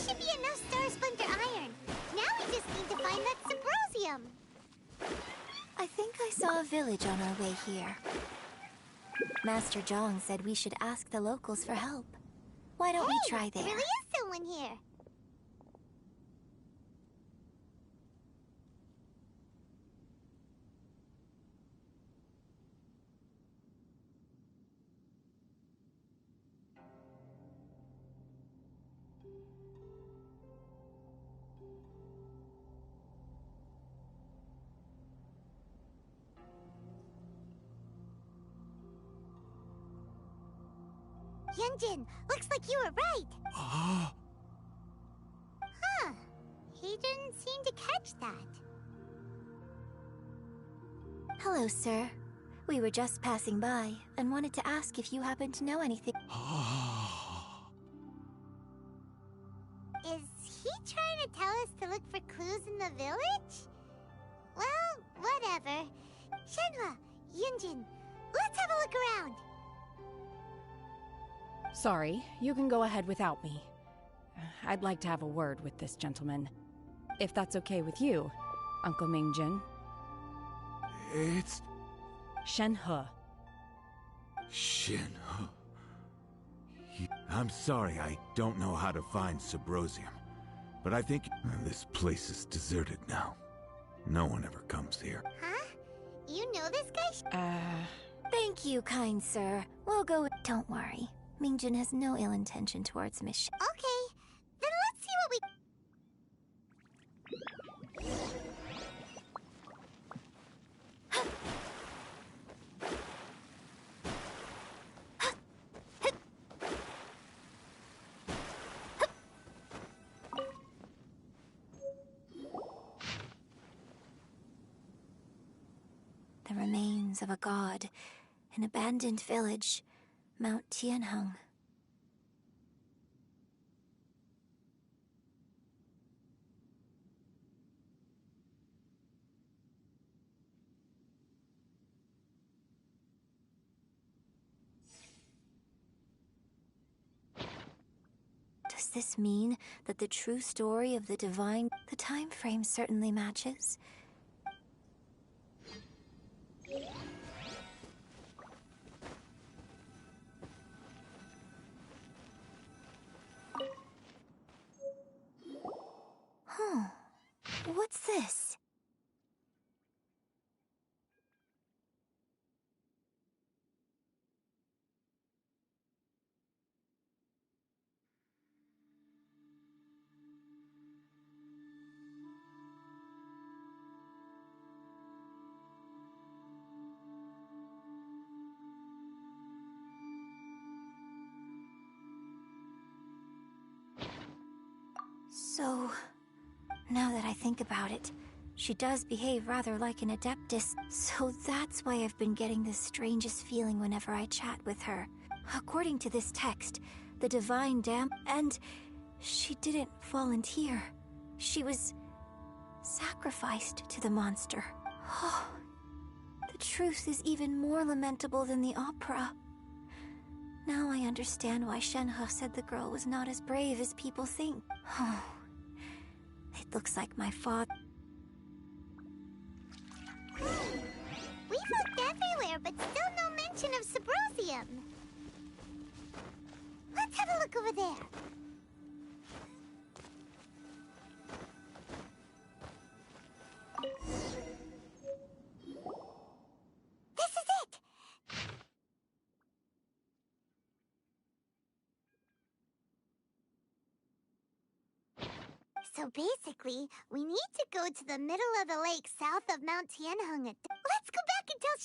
should be enough Star Splinter iron. Now we just need to find that Subrosium. I think I saw a village on our way here. Master Zhang said we should ask the locals for help. Why don't we try there? There really is someone here. Yunjin, looks like you were right. Huh. He didn't seem to catch that. Hello, sir. We were just passing by and wanted to ask if you happen to know anything. Is he trying to tell us to look for clues in the village? Well, whatever. Shenhua, Yunjin, let's have a look around. Sorry, you can go ahead without me. I'd like to have a word with this gentleman. If that's okay with you, Uncle Mingjin. It's... Shenhe. Shenhe. I'm sorry, I don't know how to find Subrosium. But I think this place is deserted now. No one ever comes here. Huh? You know this guy? Thank you, kind sir. We'll go. Don't worry. Mingjin has no ill intention towards Miss Okay, then let's see what we... The remains of a god, an abandoned village, Mount Tianheng. Does this mean that the true story of the divine... The time frame certainly matches. What's this? So, now that I think about it, she does behave rather like an Adeptus, so that's why I've been getting the strangest feeling whenever I chat with her. According to this text, the Divine Dam... And she didn't volunteer. She was sacrificed to the monster. Oh, the truth is even more lamentable than the opera. Now I understand why Shenhe said the girl was not as brave as people think. Oh, it looks like my father... We've looked everywhere, but still no mention of Subrosium. Let's have a look over there. This is it! So basically, we need to go to the middle of the lake south of Mount Tianheng. Let's go back and tell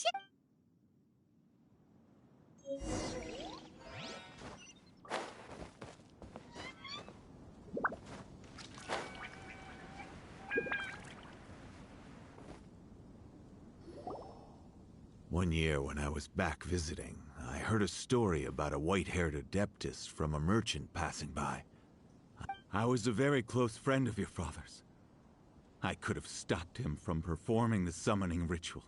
One year when I was back visiting, I heard a story about a white-haired Adeptus from a merchant passing by. I was a very close friend of your father's. I could have stopped him from performing the summoning ritual.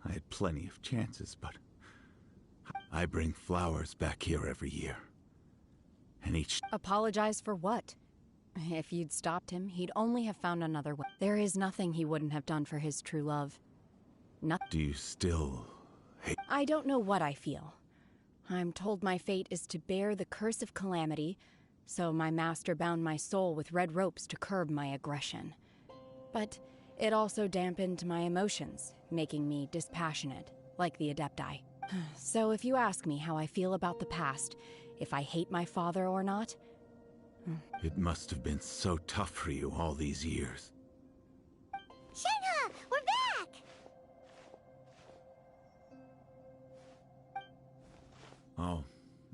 I had plenty of chances, but I bring flowers back here every year. And each... Apologize for what? If you'd stopped him, he'd only have found another way. There is nothing he wouldn't have done for his true love. Do you still hate? I don't know what I feel. I'm told my fate is to bear the curse of calamity, so my master bound my soul with red ropes to curb my aggression. But it also dampened my emotions, making me dispassionate, like the Adepti. So if you ask me how I feel about the past, if I hate my father or not... It must have been so tough for you all these years. Shenhe! We're back! Oh,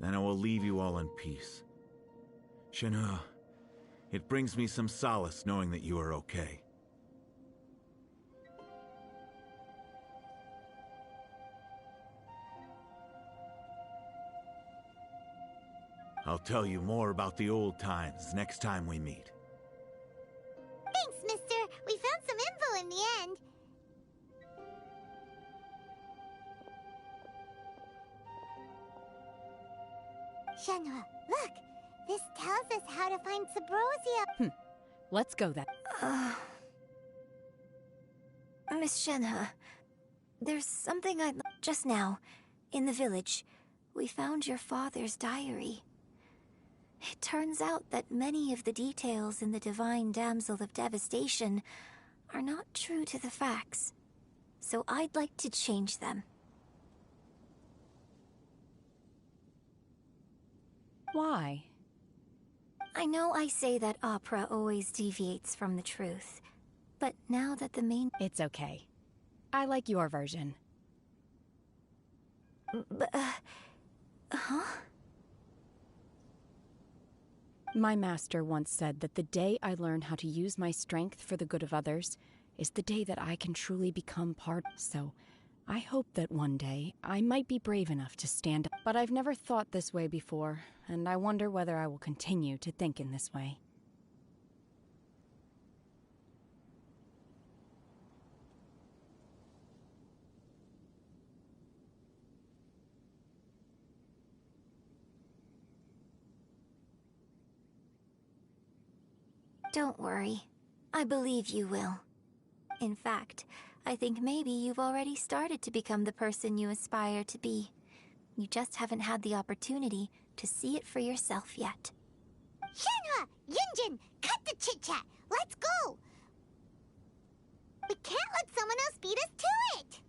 then I will leave you all in peace. Shenhe, it brings me some solace knowing that you are okay. I'll tell you more about the old times next time we meet. Thanks, mister. We found some info in the end. Shenhe, look! This tells us how to find Subrosia. Let's go then. Miss Shenhe, there's something just now, in the village, we found your father's diary. It turns out that many of the details in the Divine Damsel of Devastation are not true to the facts, so I'd like to change them. Why? I know I say that opera always deviates from the truth, but now that the main... It's okay. I like your version. But, huh? My master once said that the day I learn how to use my strength for the good of others is the day that I can truly become part. So, I hope that one day I might be brave enough to stand up. But I've never thought this way before, and I wonder whether I will continue to think in this way. Don't worry. I believe you will. In fact, I think maybe you've already started to become the person you aspire to be. You just haven't had the opportunity to see it for yourself yet. Shenhe! Yunjin! Cut the chit-chat! Let's go! We can't let someone else beat us to it!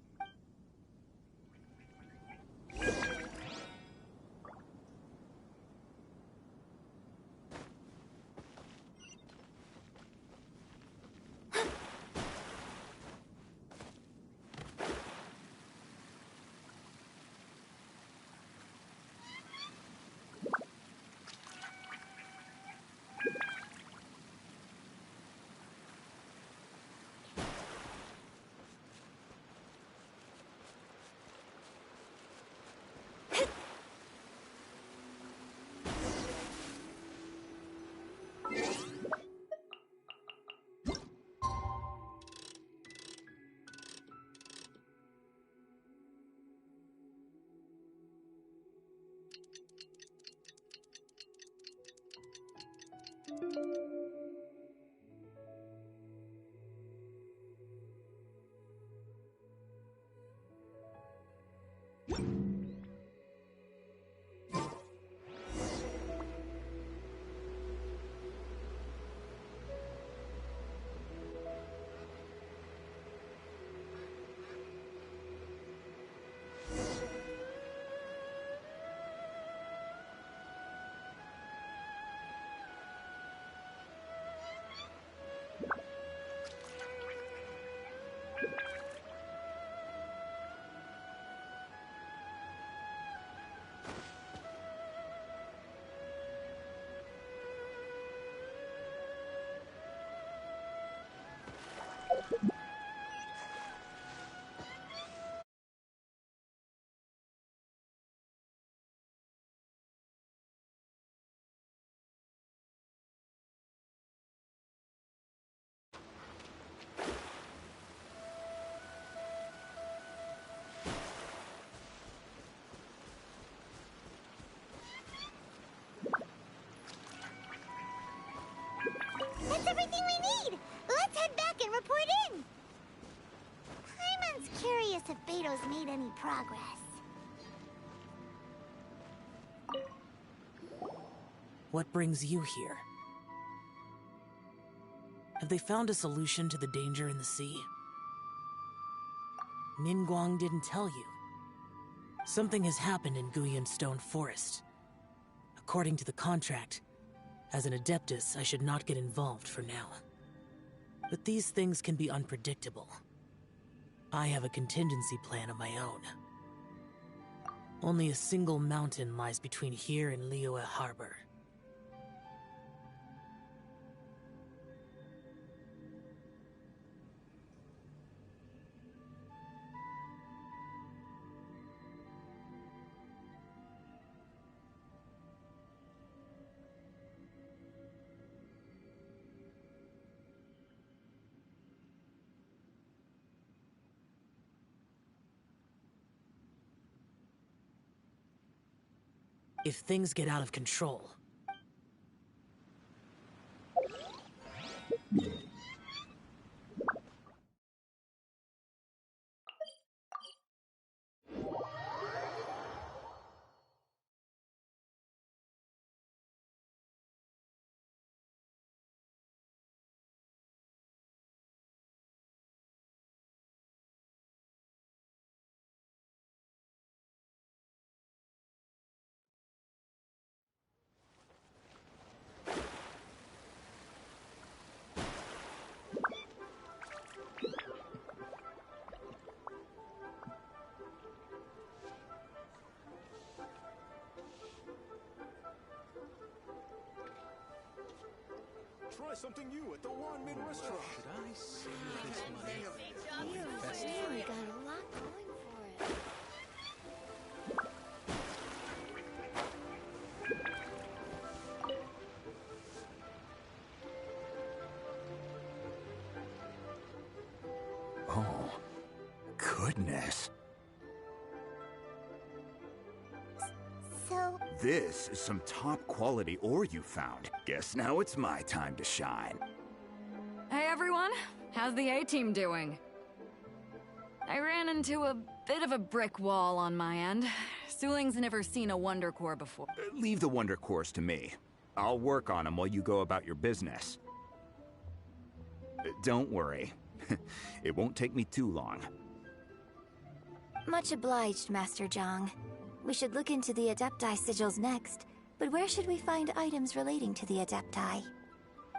That's everything we need! Let's head back and report in! Paimon's curious if Beto's made any progress. What brings you here? Have they found a solution to the danger in the sea? Ningguang didn't tell you. Something has happened in Guyan Stone Forest. According to the contract, as an Adeptus, I should not get involved for now. But these things can be unpredictable. I have a contingency plan of my own. Only a single mountain lies between here and Liyue Harbor. If things get out of control, Try something new at the Wanmin restaurant. Should I save this money? Invest it. Really got a lot going for it. Oh, goodness. So... This is some top-quality ore you found. Guess now it's my time to shine. Hey everyone, how's the A-team doing? I ran into a bit of a brick wall on my end. Suling's never seen a Wonder Core before. Leave the Wonder Cores to me. I'll work on them while you go about your business. Don't worry. It won't take me too long. Much obliged, Master Zhang. We should look into the Adepti sigils next, but where should we find items relating to the Adepti?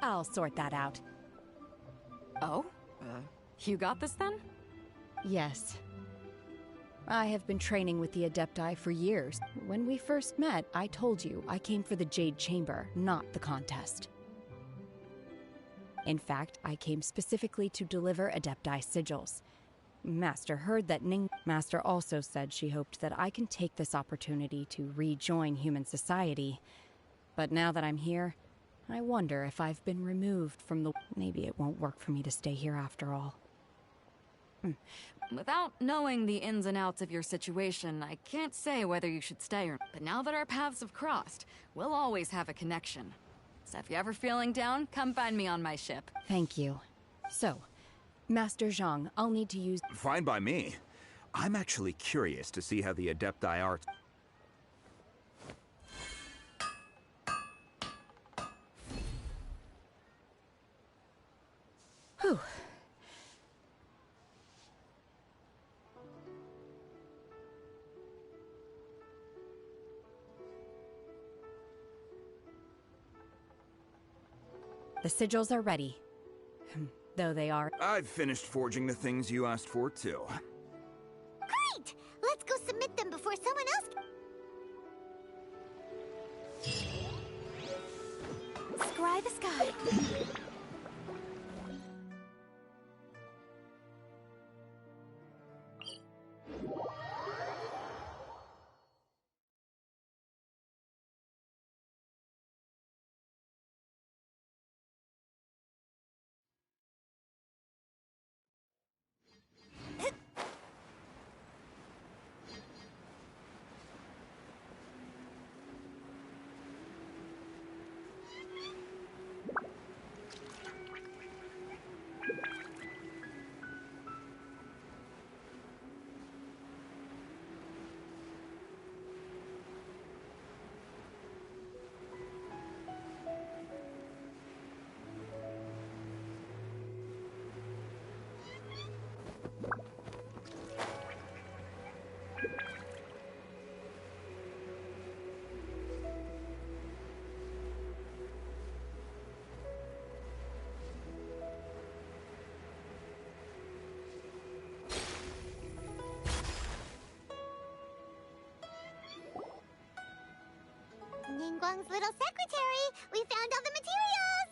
I'll sort that out. Oh? You got this then? Yes. I have been training with the Adepti for years. When we first met, I told you I came for the Jade Chamber, not the contest. In fact, I came specifically to deliver Adepti sigils. Master heard that Master also said she hoped that I can take this opportunity to rejoin human society. But now that I'm here, I wonder if I've been removed from the... Maybe it won't work for me to stay here after all. Without knowing the ins and outs of your situation, I can't say whether you should stay or not. But now that our paths have crossed, we'll always have a connection. So if you're ever feeling down, come find me on my ship. Thank you. So, Master Zhang, I'll need to use... Fine by me. I'm actually curious to see how the Adepti are... Whew. The sigils are ready. Though they are... I've finished forging the things you asked for, too. Great! Let's go submit them before someone else... Scry the sky. Ningguang's little secretary. We found all the materials.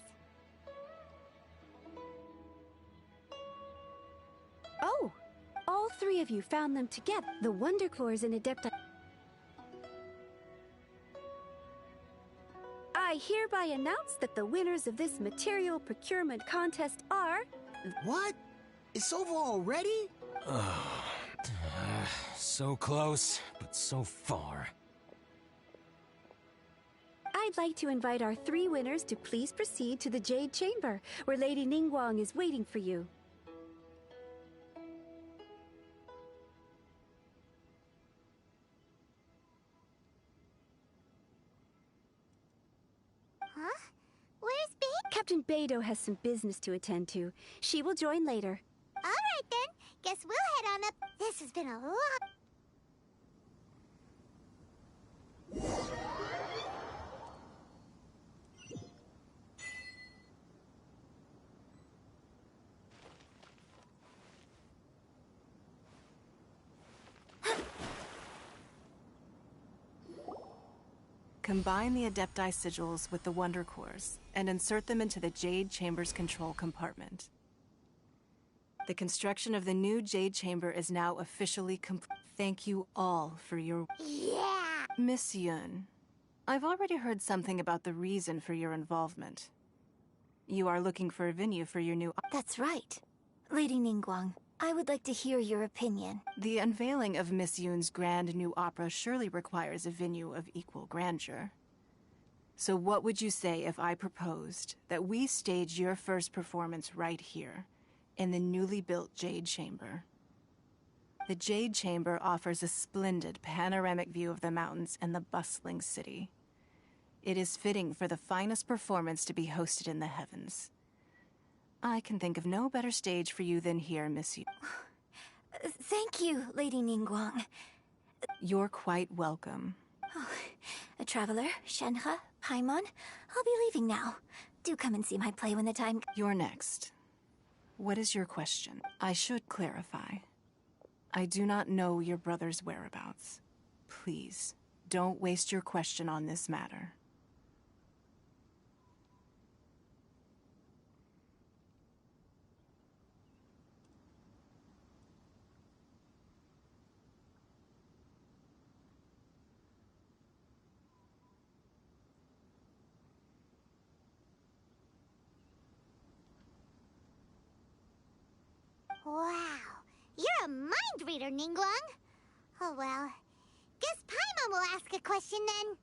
Oh, all three of you found them together. The Wonder Cores and Adepti. I hereby announce that the winners of this material procurement contest are... What? It's over already? So close, but so far. I'd like to invite our three winners to please proceed to the Jade Chamber, where Lady Ningguang is waiting for you. Huh? Where's Beidou? Captain Beidou has some business to attend to. She will join later. All right then. Guess we'll head on up. This has been a lot. Combine the Adepti sigils with the Wonder Cores and insert them into the Jade Chamber's control compartment. The construction of the new Jade Chamber is now officially complete. Thank you all for your... Yeah! Miss Yun, I've already heard something about the reason for your involvement. You are looking for a venue for your new... That's right. Lady Ningguang, I would like to hear your opinion. The unveiling of Miss Yun's grand new opera surely requires a venue of equal grandeur. So what would you say if I proposed that we stage your first performance right here, in the newly built Jade Chamber? The Jade Chamber offers a splendid panoramic view of the mountains and the bustling city. It is fitting for the finest performance to be hosted in the heavens. I can think of no better stage for you than here, Miss Yun. Thank you, Lady Ningguang. You're quite welcome. Oh, a traveler, Shenhe, Paimon, I'll be leaving now. Do come and see my play when the time... You're next. What is your question? I should clarify. I do not know your brother's whereabouts. Please, don't waste your question on this matter. Wow. You're a mind reader, Ningguang. Oh well. Guess Paimon will ask a question then.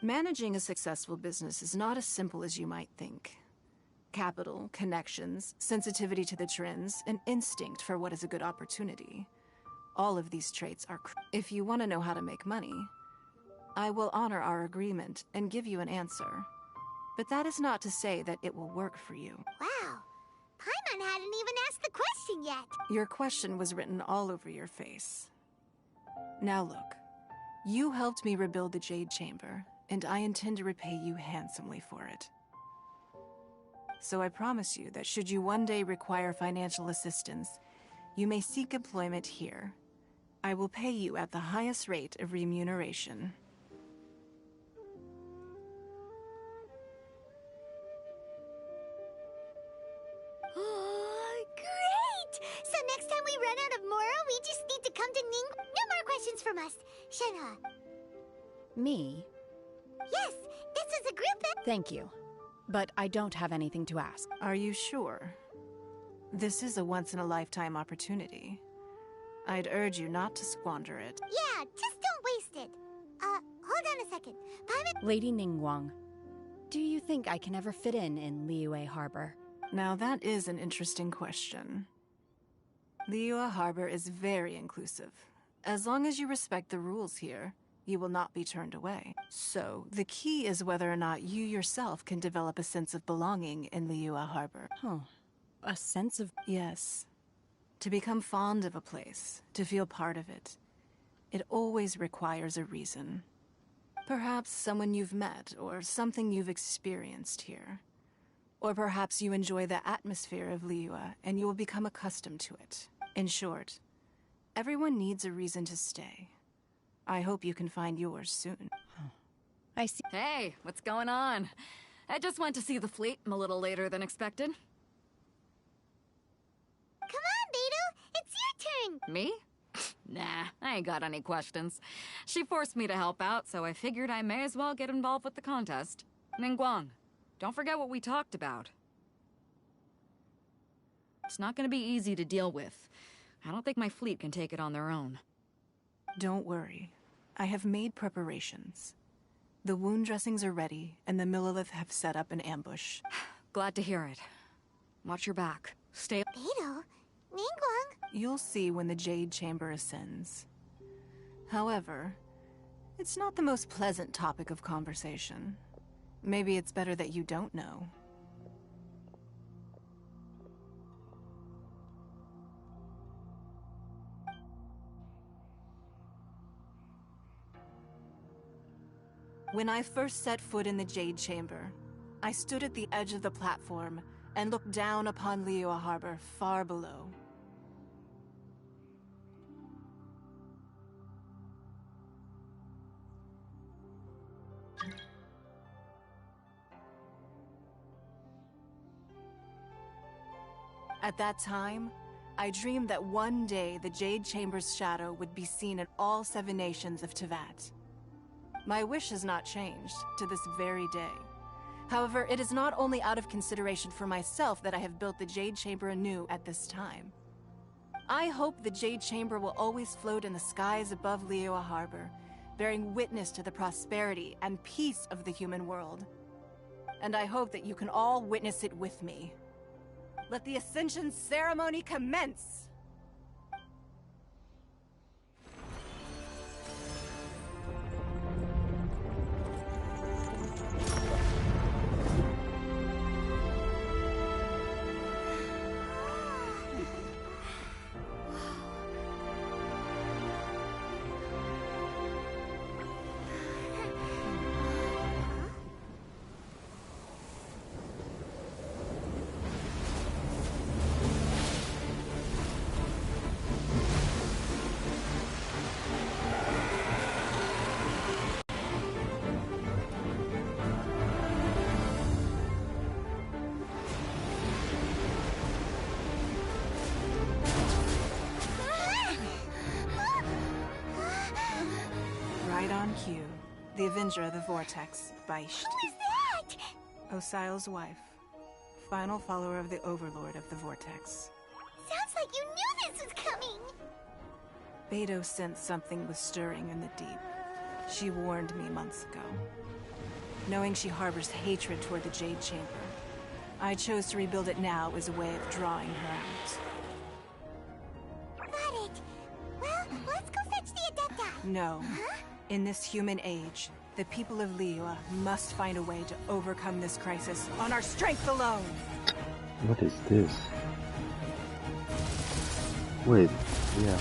Managing a successful business is not as simple as you might think. Capital, connections, sensitivity to the trends, and instinct for what is a good opportunity. All of these traits are If you want to know how to make money, I will honor our agreement and give you an answer. But that is not to say that it will work for you. Wow. Paimon hadn't even asked the question yet. Your question was written all over your face. Now look, you helped me rebuild the Jade Chamber, and I intend to repay you handsomely for it. So I promise you that should you one day require financial assistance, you may seek employment here. I will pay you at the highest rate of remuneration. Great! So next time we run out of Moro, we just need to come to Ning. No more questions from us. Shenhe. Me? Yes, this is a group. Thank you. But I don't have anything to ask. Are you sure? This is a once-in-a-lifetime opportunity. I'd urge you not to squander it. Yeah, just don't waste it. Hold on a second. Paimon... Lady Ningguang, do you think I can ever fit in Liyue Harbor? Now that is an interesting question. Liyue Harbor is very inclusive. As long as you respect the rules here, you will not be turned away. So, the key is whether or not you yourself can develop a sense of belonging in Liyue Harbor. Huh. A sense of... Yes. To become fond of a place, to feel part of it, it always requires a reason. Perhaps someone you've met, or something you've experienced here. Or perhaps you enjoy the atmosphere of Liyue, and you will become accustomed to it. In short, everyone needs a reason to stay. I hope you can find yours soon. I see. Hey, what's going on? I just went to see the fleet a little later than expected. Come on, Beidou! It's your turn! Me? Nah, I ain't got any questions. She forced me to help out, so I figured I may as well get involved with the contest. Ningguang, don't forget what we talked about. It's not gonna be easy to deal with. I don't think my fleet can take it on their own. Don't worry. I have made preparations. The wound dressings are ready, and the Millilith have set up an ambush. Glad to hear it. Watch your back. Stay... Beidou? Ningguang? You'll see when the Jade Chamber ascends. However, it's not the most pleasant topic of conversation. Maybe it's better that you don't know. When I first set foot in the Jade Chamber, I stood at the edge of the platform and looked down upon Liyue Harbor far below. At that time, I dreamed that one day the Jade Chamber's shadow would be seen in all 7 nations of Teyvat. My wish has not changed to this very day. However, it is not only out of consideration for myself that I have built the Jade Chamber anew at this time. I hope the Jade Chamber will always float in the skies above Liyue Harbor, bearing witness to the prosperity and peace of the human world. And I hope that you can all witness it with me. Let the Ascension ceremony commence! Right on cue. The Avenger of the Vortex, Beisht. Who is that? Osial's wife. Final follower of the Overlord of the Vortex. Sounds like you knew this was coming! Beidou sensed something was stirring in the deep. She warned me months ago. Knowing she harbors hatred toward the Jade Chamber, I chose to rebuild it now as a way of drawing her out. Got it. Well, let's go fetch the Adepti. No. Huh? In this human age, the people of Liyue must find a way to overcome this crisis on our strength alone! What is this? Wait, yeah.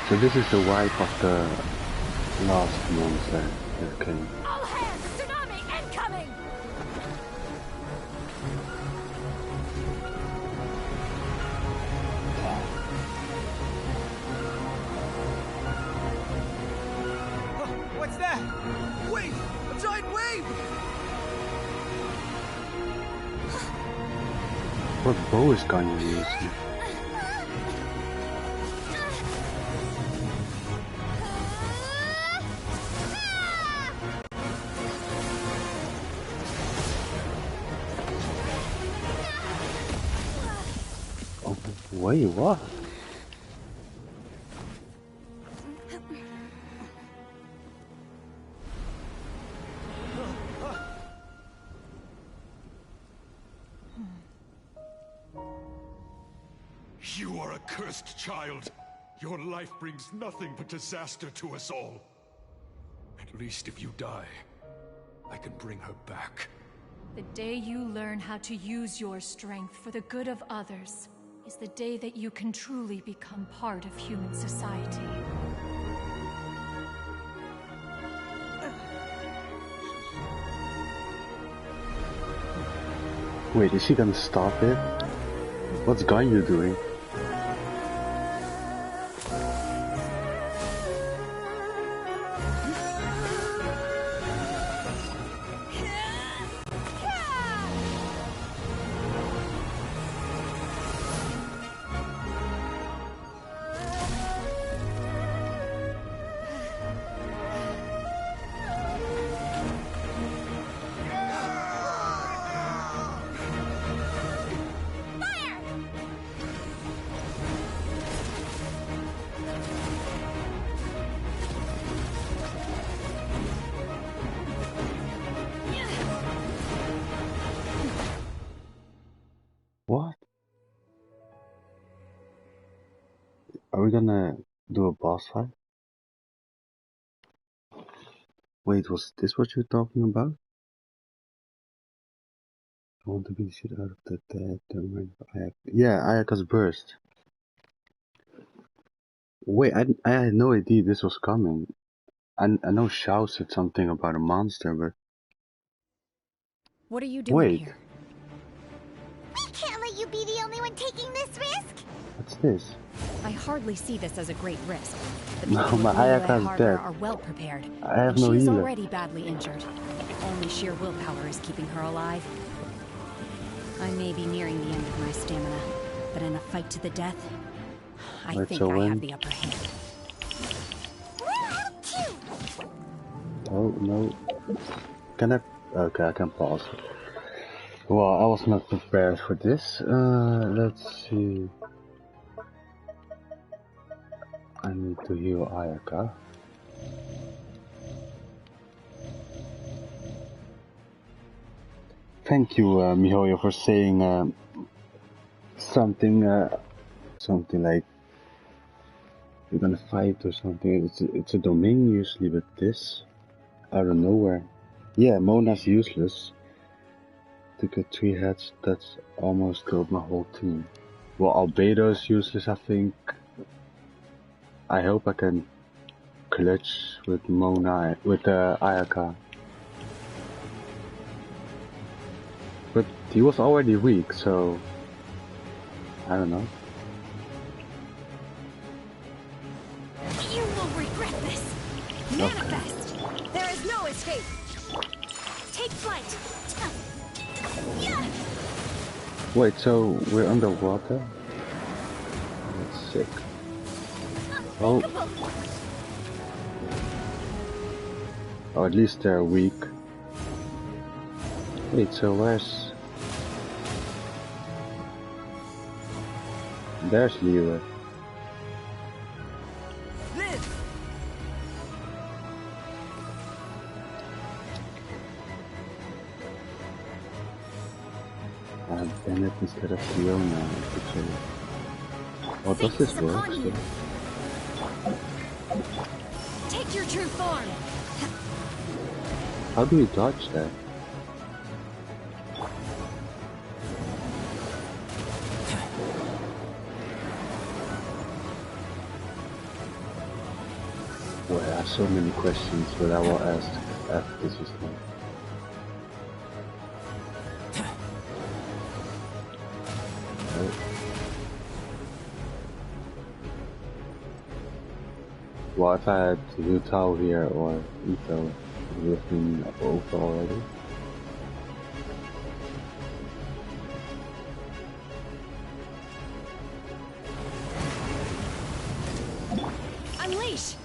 So this is the wife of the last monster that came. All hands! Tsunami incoming! What's that? Wait! A giant wave! What bow is Ganyu using? Oh, wait, what? You are a cursed child. Your life brings nothing but disaster to us all. At least if you die, I can bring her back. The day you learn how to use your strength for the good of others is the day that you can truly become part of human society. Wait, is she gonna stop it? What's Ganyu doing? What? Are we gonna do a boss fight? Wait, was this what you're talking about? I want to be the shit out of the dead. Yeah, Ayaka's burst. Wait, I had no idea this was coming. I know Shao said something about a monster, but... What are you doing here? We can't let you be the only one taking this risk! What's this? I hardly see this as a great risk. The No, people my of Liyue Ayaka's Harbor dead. are well prepared. I have and no she's healer. already badly injured. Only sheer willpower is keeping her alive. I may be nearing the end of my stamina, but in a fight to the death, I Let's think I win. have the upper hand. Oh, no. Can I... Okay, I can pause. Well, I was not prepared for this. Let's see... I need to heal Ayaka. Thank you, Mihoyo, for saying something like you're gonna fight or something. It's a domain usually, but this out of nowhere. Yeah, Mona's useless. To get 3 heads, that's almost killed my whole team. Well, Albedo's useless, I think. I hope I can clutch with Mona, with Ayaka. But he was already weak, so I don't know. You will regret this. Manifest. There is no escape. Take flight. Wait, so we're underwater? That's sick. Oh. Oh, at least they're weak. Wait, so where's... There's Liyue. Bennett instead of Fiona. Oh, does this work? Take your true form. How do you dodge that? Boy, I have so many questions, but I will ask after this is done. Well, if I had Yu Tao here or Ito, it would have been over already. Unleash.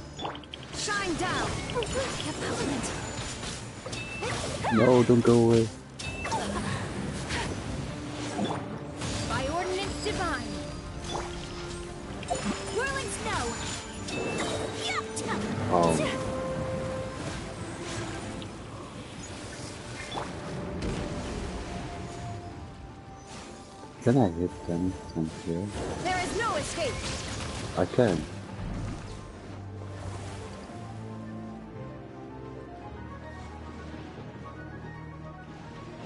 Shine down. No, don't go away. By ordinance divine. Whirling snow. Oh. Can I hit them from here? There is no escape. I can.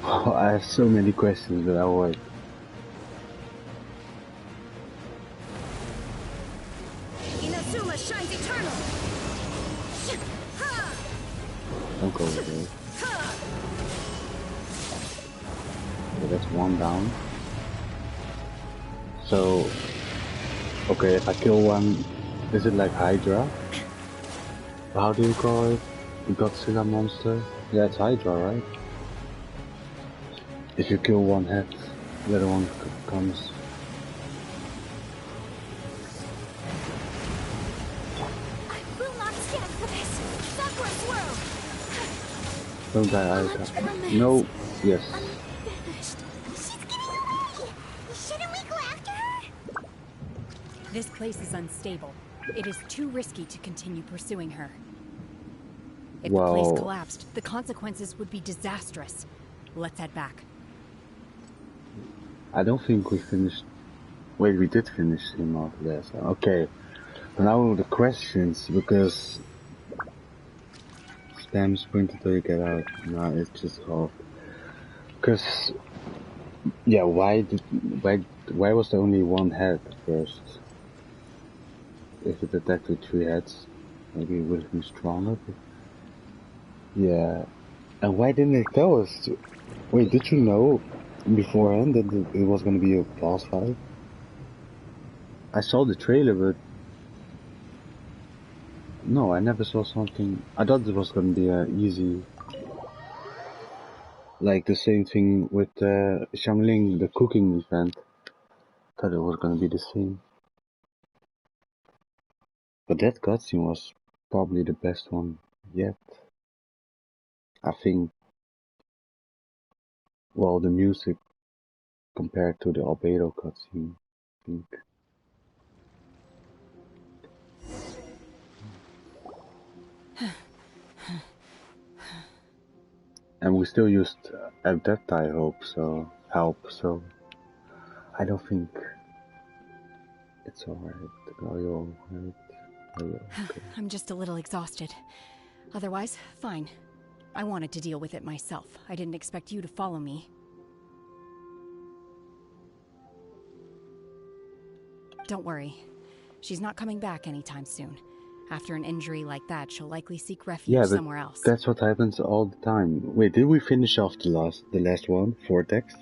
Oh, I have so many questions, but I'll wait. Inazuma shines eternal. Don't go over there. Okay, that's one down. So, okay, if I kill one, is it like Hydra? How do you call it? Godzilla monster? Yeah, it's Hydra, right? If you kill one head, the other one comes. I will not stand for this. Sakura swirl. Don't die, Aika. No. Yes. She's getting away. Shouldn't we go after her? This place is unstable. It is too risky to continue pursuing her. If the place collapsed, the consequences would be disastrous. Let's head back. I don't think we finished. Wait, we did finish him off there. So. Okay. Now the questions, because spam sprint until you get out. No, it's just hard. Because yeah, why was there only one head at first? If it attacked with 3 heads, maybe it would have been stronger. But yeah, and why didn't they tell us? Wait, did you know beforehand that it was going to be a boss fight? I saw the trailer, but no, I never saw something. I thought it was going to be easy, like the same thing with Xiangling, the cooking event. Thought it was going to be the same. But that cutscene was probably the best one yet. I think. Well, the music compared to the Albedo cutscene, I think. And we still used Adept, I hope, so so I don't think it's alright. Are you alright? Are you okay? I'm just a little exhausted. Otherwise, fine. I wanted to deal with it myself. I didn't expect you to follow me. Don't worry. She's not coming back anytime soon. After an injury like that, she'll likely seek refuge somewhere else. That's what happens all the time. Wait, did we finish off the last one? Vortex?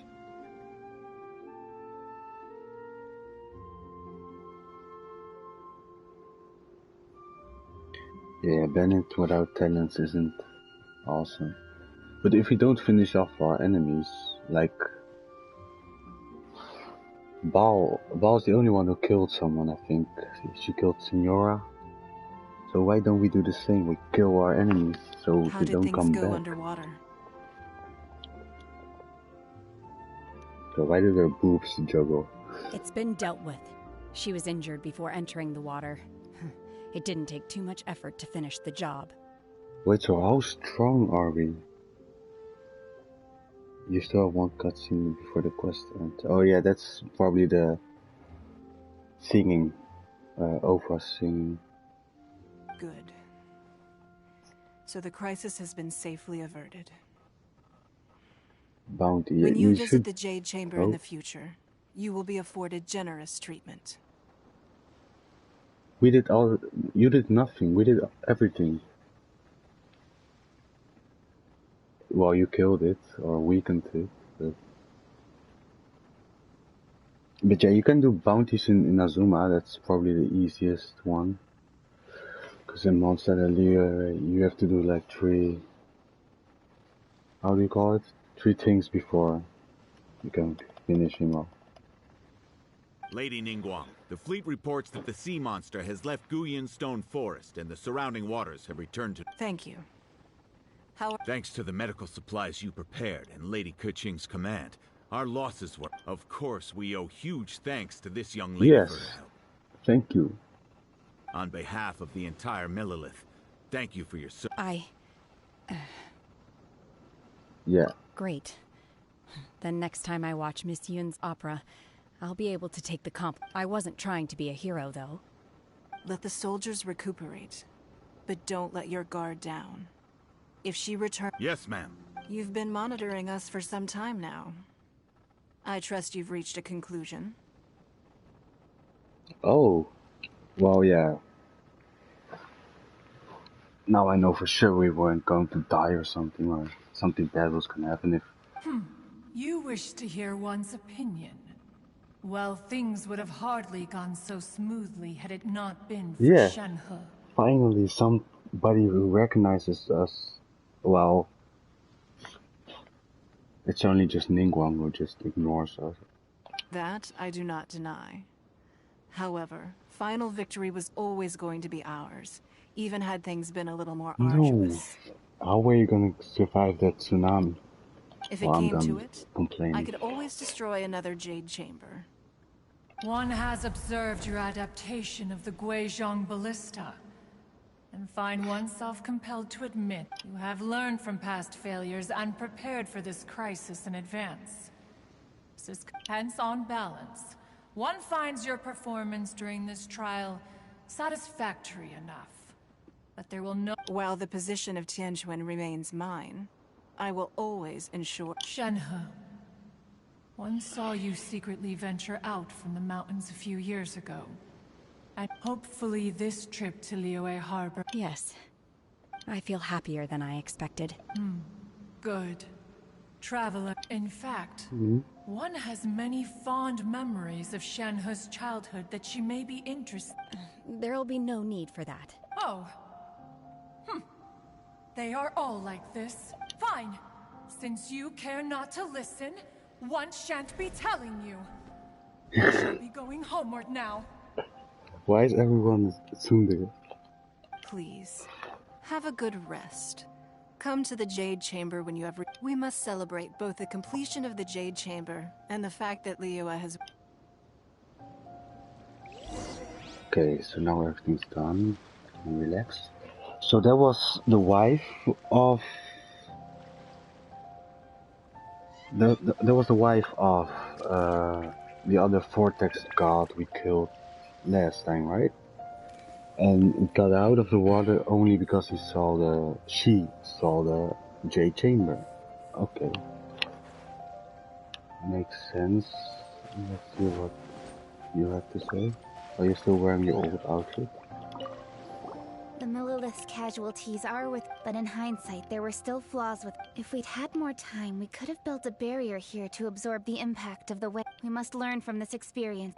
Yeah, Bennett without talents isn't awesome. But if we don't finish off our enemies, like Bal's the only one who killed someone, I think. She killed Signora. So why don't we do the same? We kill our enemies so they don't come back. How did things go underwater? So why do their boobs juggle? It's been dealt with. She was injured before entering the water. It didn't take too much effort to finish the job. Wait, so how strong are we? You still have one cutscene before the quest ends. Oh yeah, that's probably the singing. Over singing. Good. So the crisis has been safely averted. Bounty. When you visit the Jade Chamber in the future, you will be afforded generous treatment. We did all. You did nothing. We did everything. Well, you killed it or weakened it. But yeah, you can do bounties in Azuma. That's probably the easiest one. Because in Monster Earlier, you have to do like 3. How do you call it? 3 things before you can finish him off. Lady Ningguang, the fleet reports that the sea monster has left Guyun Stone Forest and the surrounding waters have returned to... Thank you. Thanks to the medical supplies you prepared and Lady Keqing's command, our losses were... Of course, we owe huge thanks to this young lady for her help. Thank you. On behalf of the entire Millelith, thank you for your service. Yeah. Great. Then next time I watch Miss Yun's opera, I'll be able to take the comp. I wasn't trying to be a hero, though. Let the soldiers recuperate, but don't let your guard down. If she returns... Yes, ma'am. You've been monitoring us for some time now. I trust you've reached a conclusion. Oh, well, yeah. Now I know for sure we weren't going to die or something bad was gonna happen if... You wish to hear one's opinion. Well, things would have hardly gone so smoothly had it not been for Yeah, Shenhe. finally somebody who recognizes us. Well, it's only just Ningguang who just ignores us. That I do not deny. However, final victory was always going to be ours, even had things been a little more arduous. No, how were you gonna survive that tsunami? If Well, it I'm came to done it, complaining. I could always destroy another Jade Chamber. One has observed your adaptation of the Guizhong ballista, and find oneself compelled to admit you have learned from past failures and prepared for this crisis in advance. Hence, on balance, one finds your performance during this trial satisfactory enough. But there will no— While the position of Tianquan remains mine, I will always ensure— Shenhe, one saw you secretly venture out from the mountains a few years ago. And hopefully this trip to Liyue Harbor— Yes. I feel happier than I expected. Good. Traveler. In fact, one has many fond memories of Shenhe's childhood that she may be interested— There'll be no need for that. Oh. They are all like this. Fine. Since you care not to listen, one shan't be telling you. I shall be going homeward now. Why is everyone tsundere? Please, have a good rest. Come to the Jade Chamber when you have— We must celebrate both the completion of the Jade Chamber and the fact that Liyue has— Okay, so now everything's done. Relax. So that was the wife of... That was the wife of the other vortex god we killed last time, right? And it got out of the water only because she saw the Jade Chamber. Okay. Makes sense. Let's see what you have to say. Are you still wearing your old outfit? The Millilith's casualties are but in hindsight, there were still flaws with— If we'd had more time, we could have built a barrier here to absorb the impact of the wave. We must learn from this experience.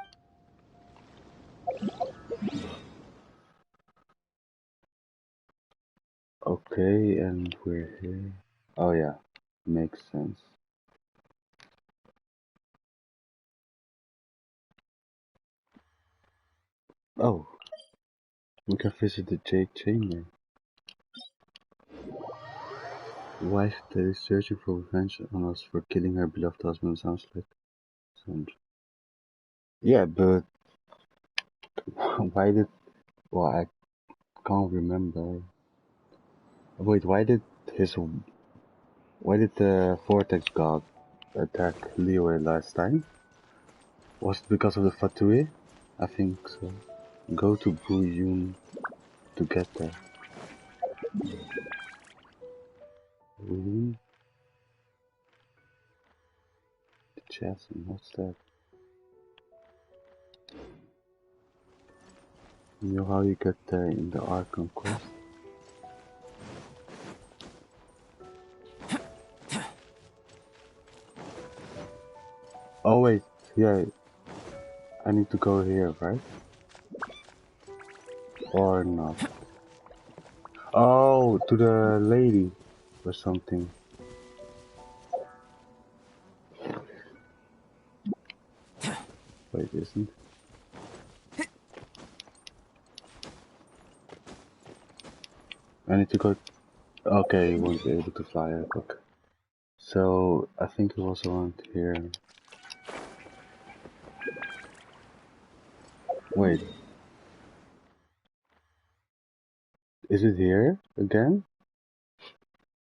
Okay, and we're here. Oh yeah, makes sense. Oh, we can visit the Jade Chamber. Wife that is searching for revenge on us for killing her beloved husband. Sounds like some... Yeah, but why did... Well, I can't remember. Wait, why did the Vortex God attack Liyue last time? Was it because of the Fatui? I think so. Go to Buyun to get there. Buyun? The chasm, what's that? You know how you get there in the Archon Quest? Oh wait, yeah. I need to go here, right? Or not? Oh, to the lady or something. Wait, isn't? I need to go... Okay, he won't be able to fly up. Okay. So, I think it was around here. Wait. Is it here again?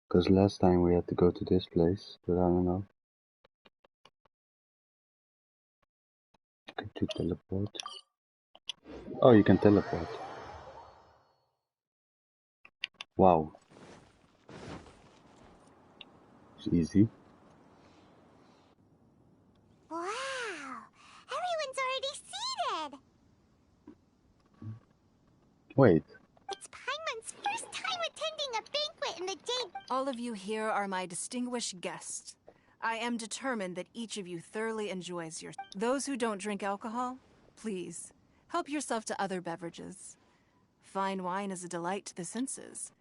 Because last time we had to go to this place, but I don't know. Can you teleport? Oh, you can teleport. Wow. It's easy. Wow! Everyone's already seated! Wait. It's Paimon's first time attending a banquet in the Jade... All of you here are my distinguished guests. I am determined that each of you thoroughly enjoys your... Those who don't drink alcohol, please, help yourself to other beverages. Fine wine is a delight to the senses,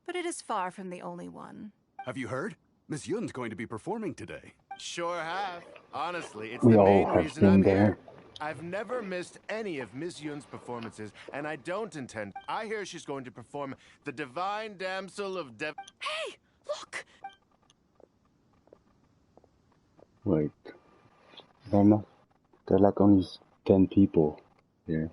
but it is far from the only one. Have you heard? Miss Yun's going to be performing today. Sure have. Honestly, it's We the all main have reason been I'm there. here. I've never missed any of Miss Yun's performances, and I don't intend. I hear she's going to perform the Divine Damsel of Hey! Look! Wait. There are like only 10 people here.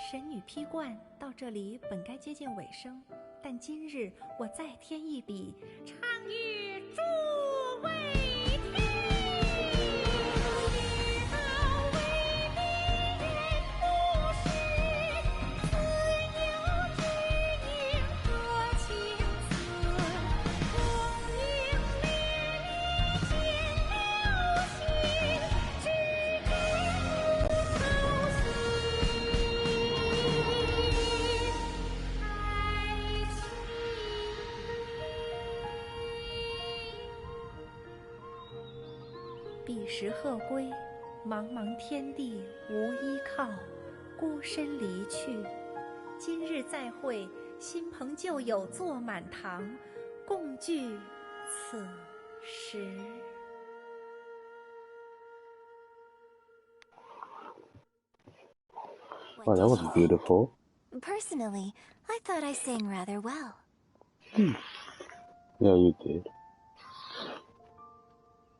神女披冠到这里本该接近尾声，但今日我再添一笔，唱与诸位听。知道为敌人不是，自有知音和情思，功名利见了心，只知不操心。彼时鹤归，茫茫天地无依靠，孤身离去。今日再会，新朋旧友坐满堂，共聚此时。Oh, that was beautiful. Personally, I thought I sang rather well. Yeah, you did.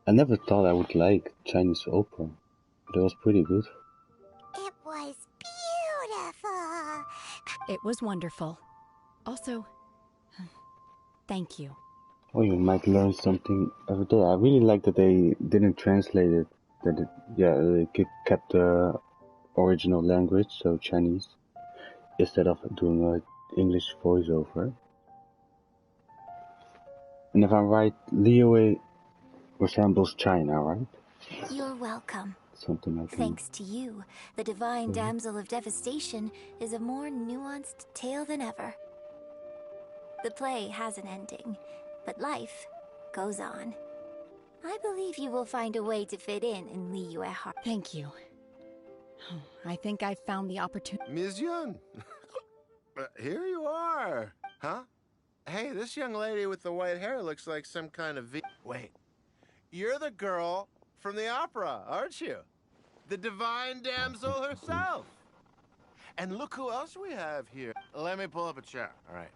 I never thought I would like Chinese opera, but it was pretty good. It was beautiful. It was wonderful. Also, thank you. Oh, you might learn something every day. I really like that they didn't translate it. They kept the original language, so Chinese, instead of doing an English voiceover. And if I'm right, Liyue resembles China, right? You're welcome. Something like that. Thanks to you, the Divine Damsel of Devastation is a more nuanced tale than ever. The play has an ending, but life goes on. I believe you will find a way to fit in Liyue Harbor. Thank you. I think I've found the opportunity. Ms. Yun! Here you are! Huh? Hey, this young lady with the white hair looks like some kind of Wait. You're the girl from the opera, aren't you? The divine damsel herself. And look who else we have here. Let me pull up a chair, all right?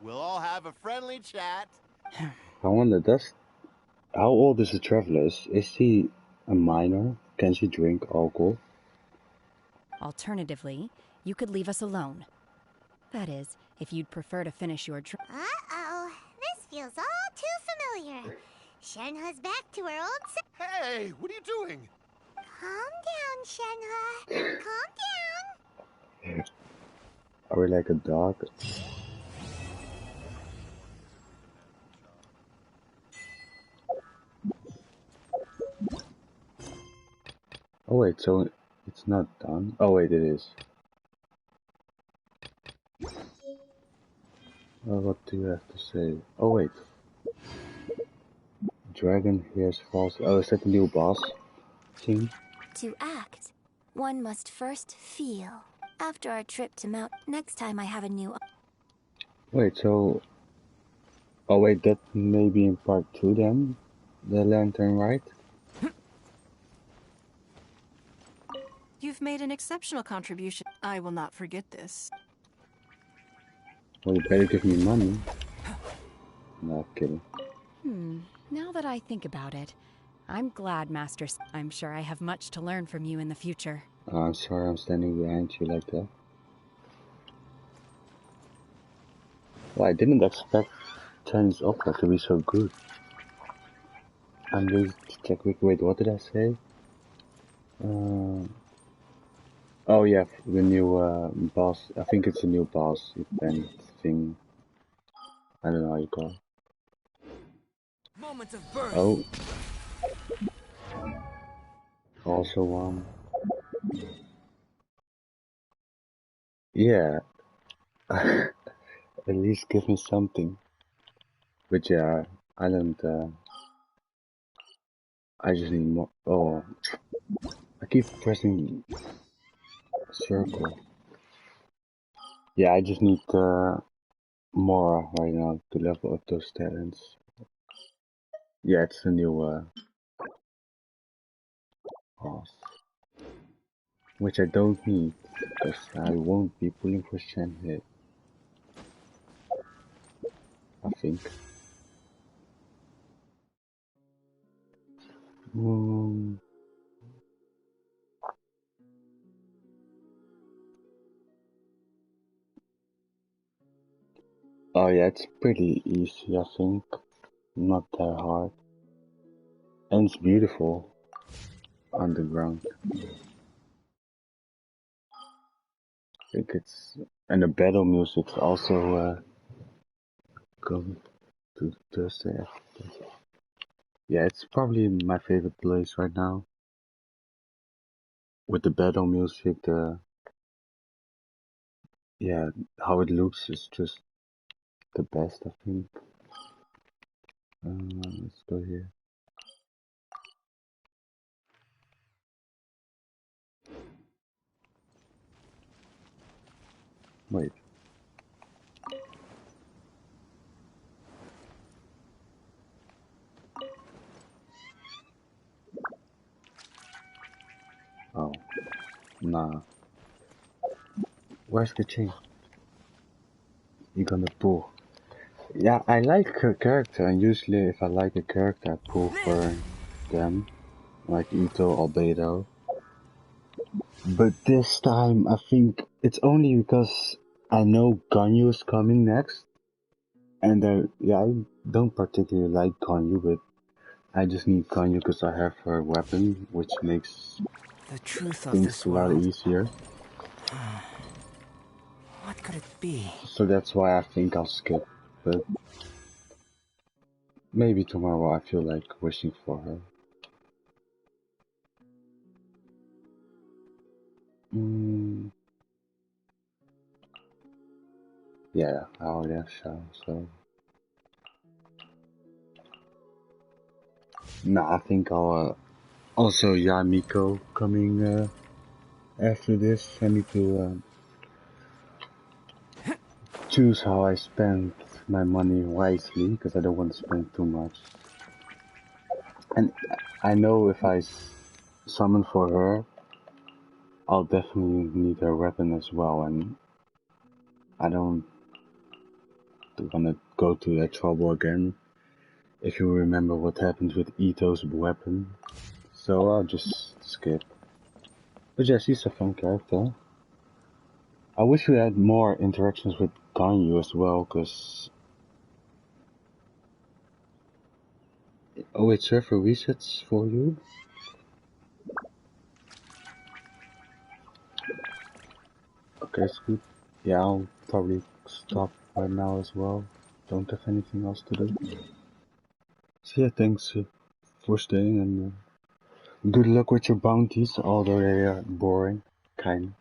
We'll all have a friendly chat. I wonder, how old is the traveler? Is he a minor? Can she drink alcohol? Alternatively, you could leave us alone. That is, if you'd prefer to finish your drink. Uh-oh. This feels all too familiar. Shenhe's back to her old self. Hey, what are you doing? Calm down, Shenhe. Calm down. Are we like a dog? Oh wait, so it's not done? Oh wait, it is. What do you have to say? Oh wait. Dragon hears false. Oh, is that the new boss thing? To act, one must first feel. After our trip to Mount, next time I have a new... Wait, so... Oh wait, that may be in part 2 then? The lantern, right? You've made an exceptional contribution. I will not forget this. Well, you better give me money. No, kidding. Now that I think about it, I'm glad, Master. I'm sure I have much to learn from you in the future. I'm sorry I'm standing behind you like that. Well, I didn't expect Chinese opera to be so good. I'm ready to check quick. Wait, what did I say? Oh yeah, the new boss. I think it's a new boss event thing. I don't know how you call it. Moments of birth. Oh. Also one. Yeah. At least give me something. But yeah, I don't, I just need more. Oh. I keep pressing circle. Yeah, I just need, more right now to level up those talents. Yeah, it's a new, boss. Which I don't need, because I won't be pulling for Shen hit. I think. Oh yeah, it's pretty easy, I think. Not that hard. And it's beautiful. Underground. I think it's... And the battle music's also, going to Thursday after. Yeah, it's probably my favorite place right now. With the battle music, yeah, how it looks is just the best, I think. Let's go here. Wait. Oh. Nah. Where's the chain? You're gonna pull. Yeah, I like her character, and usually if I like a character, I pull for them. Like Ito or Beto. But this time, I think it's only because I know Ganyu's coming next. And yeah, I don't particularly like Ganyu, but I just need Ganyu because I have her weapon, which makes the truth of things this a lot world. easier. What could it be? So that's why I think I'll skip, but maybe tomorrow I feel like wishing for her. Yeah, I already have Shao, so... Nah, I think I'll, also Yamiko coming, after this. I need to, choose how I spend my money wisely, because I don't want to spend too much. And I know if I summon for her, I'll definitely need her weapon as well, and I don't wanna go to that trouble again. If you remember what happened with Ito's weapon, so I'll just skip. But yeah, she's a fun character. I wish we had more interactions with Ganyu as well, cause... Oh wait, server resets for you? Okay, it's good. Yeah, I'll probably stop right now as well. Don't have anything else to do. So yeah, thanks for staying, and good luck with your bounties, although they are boring, kinda.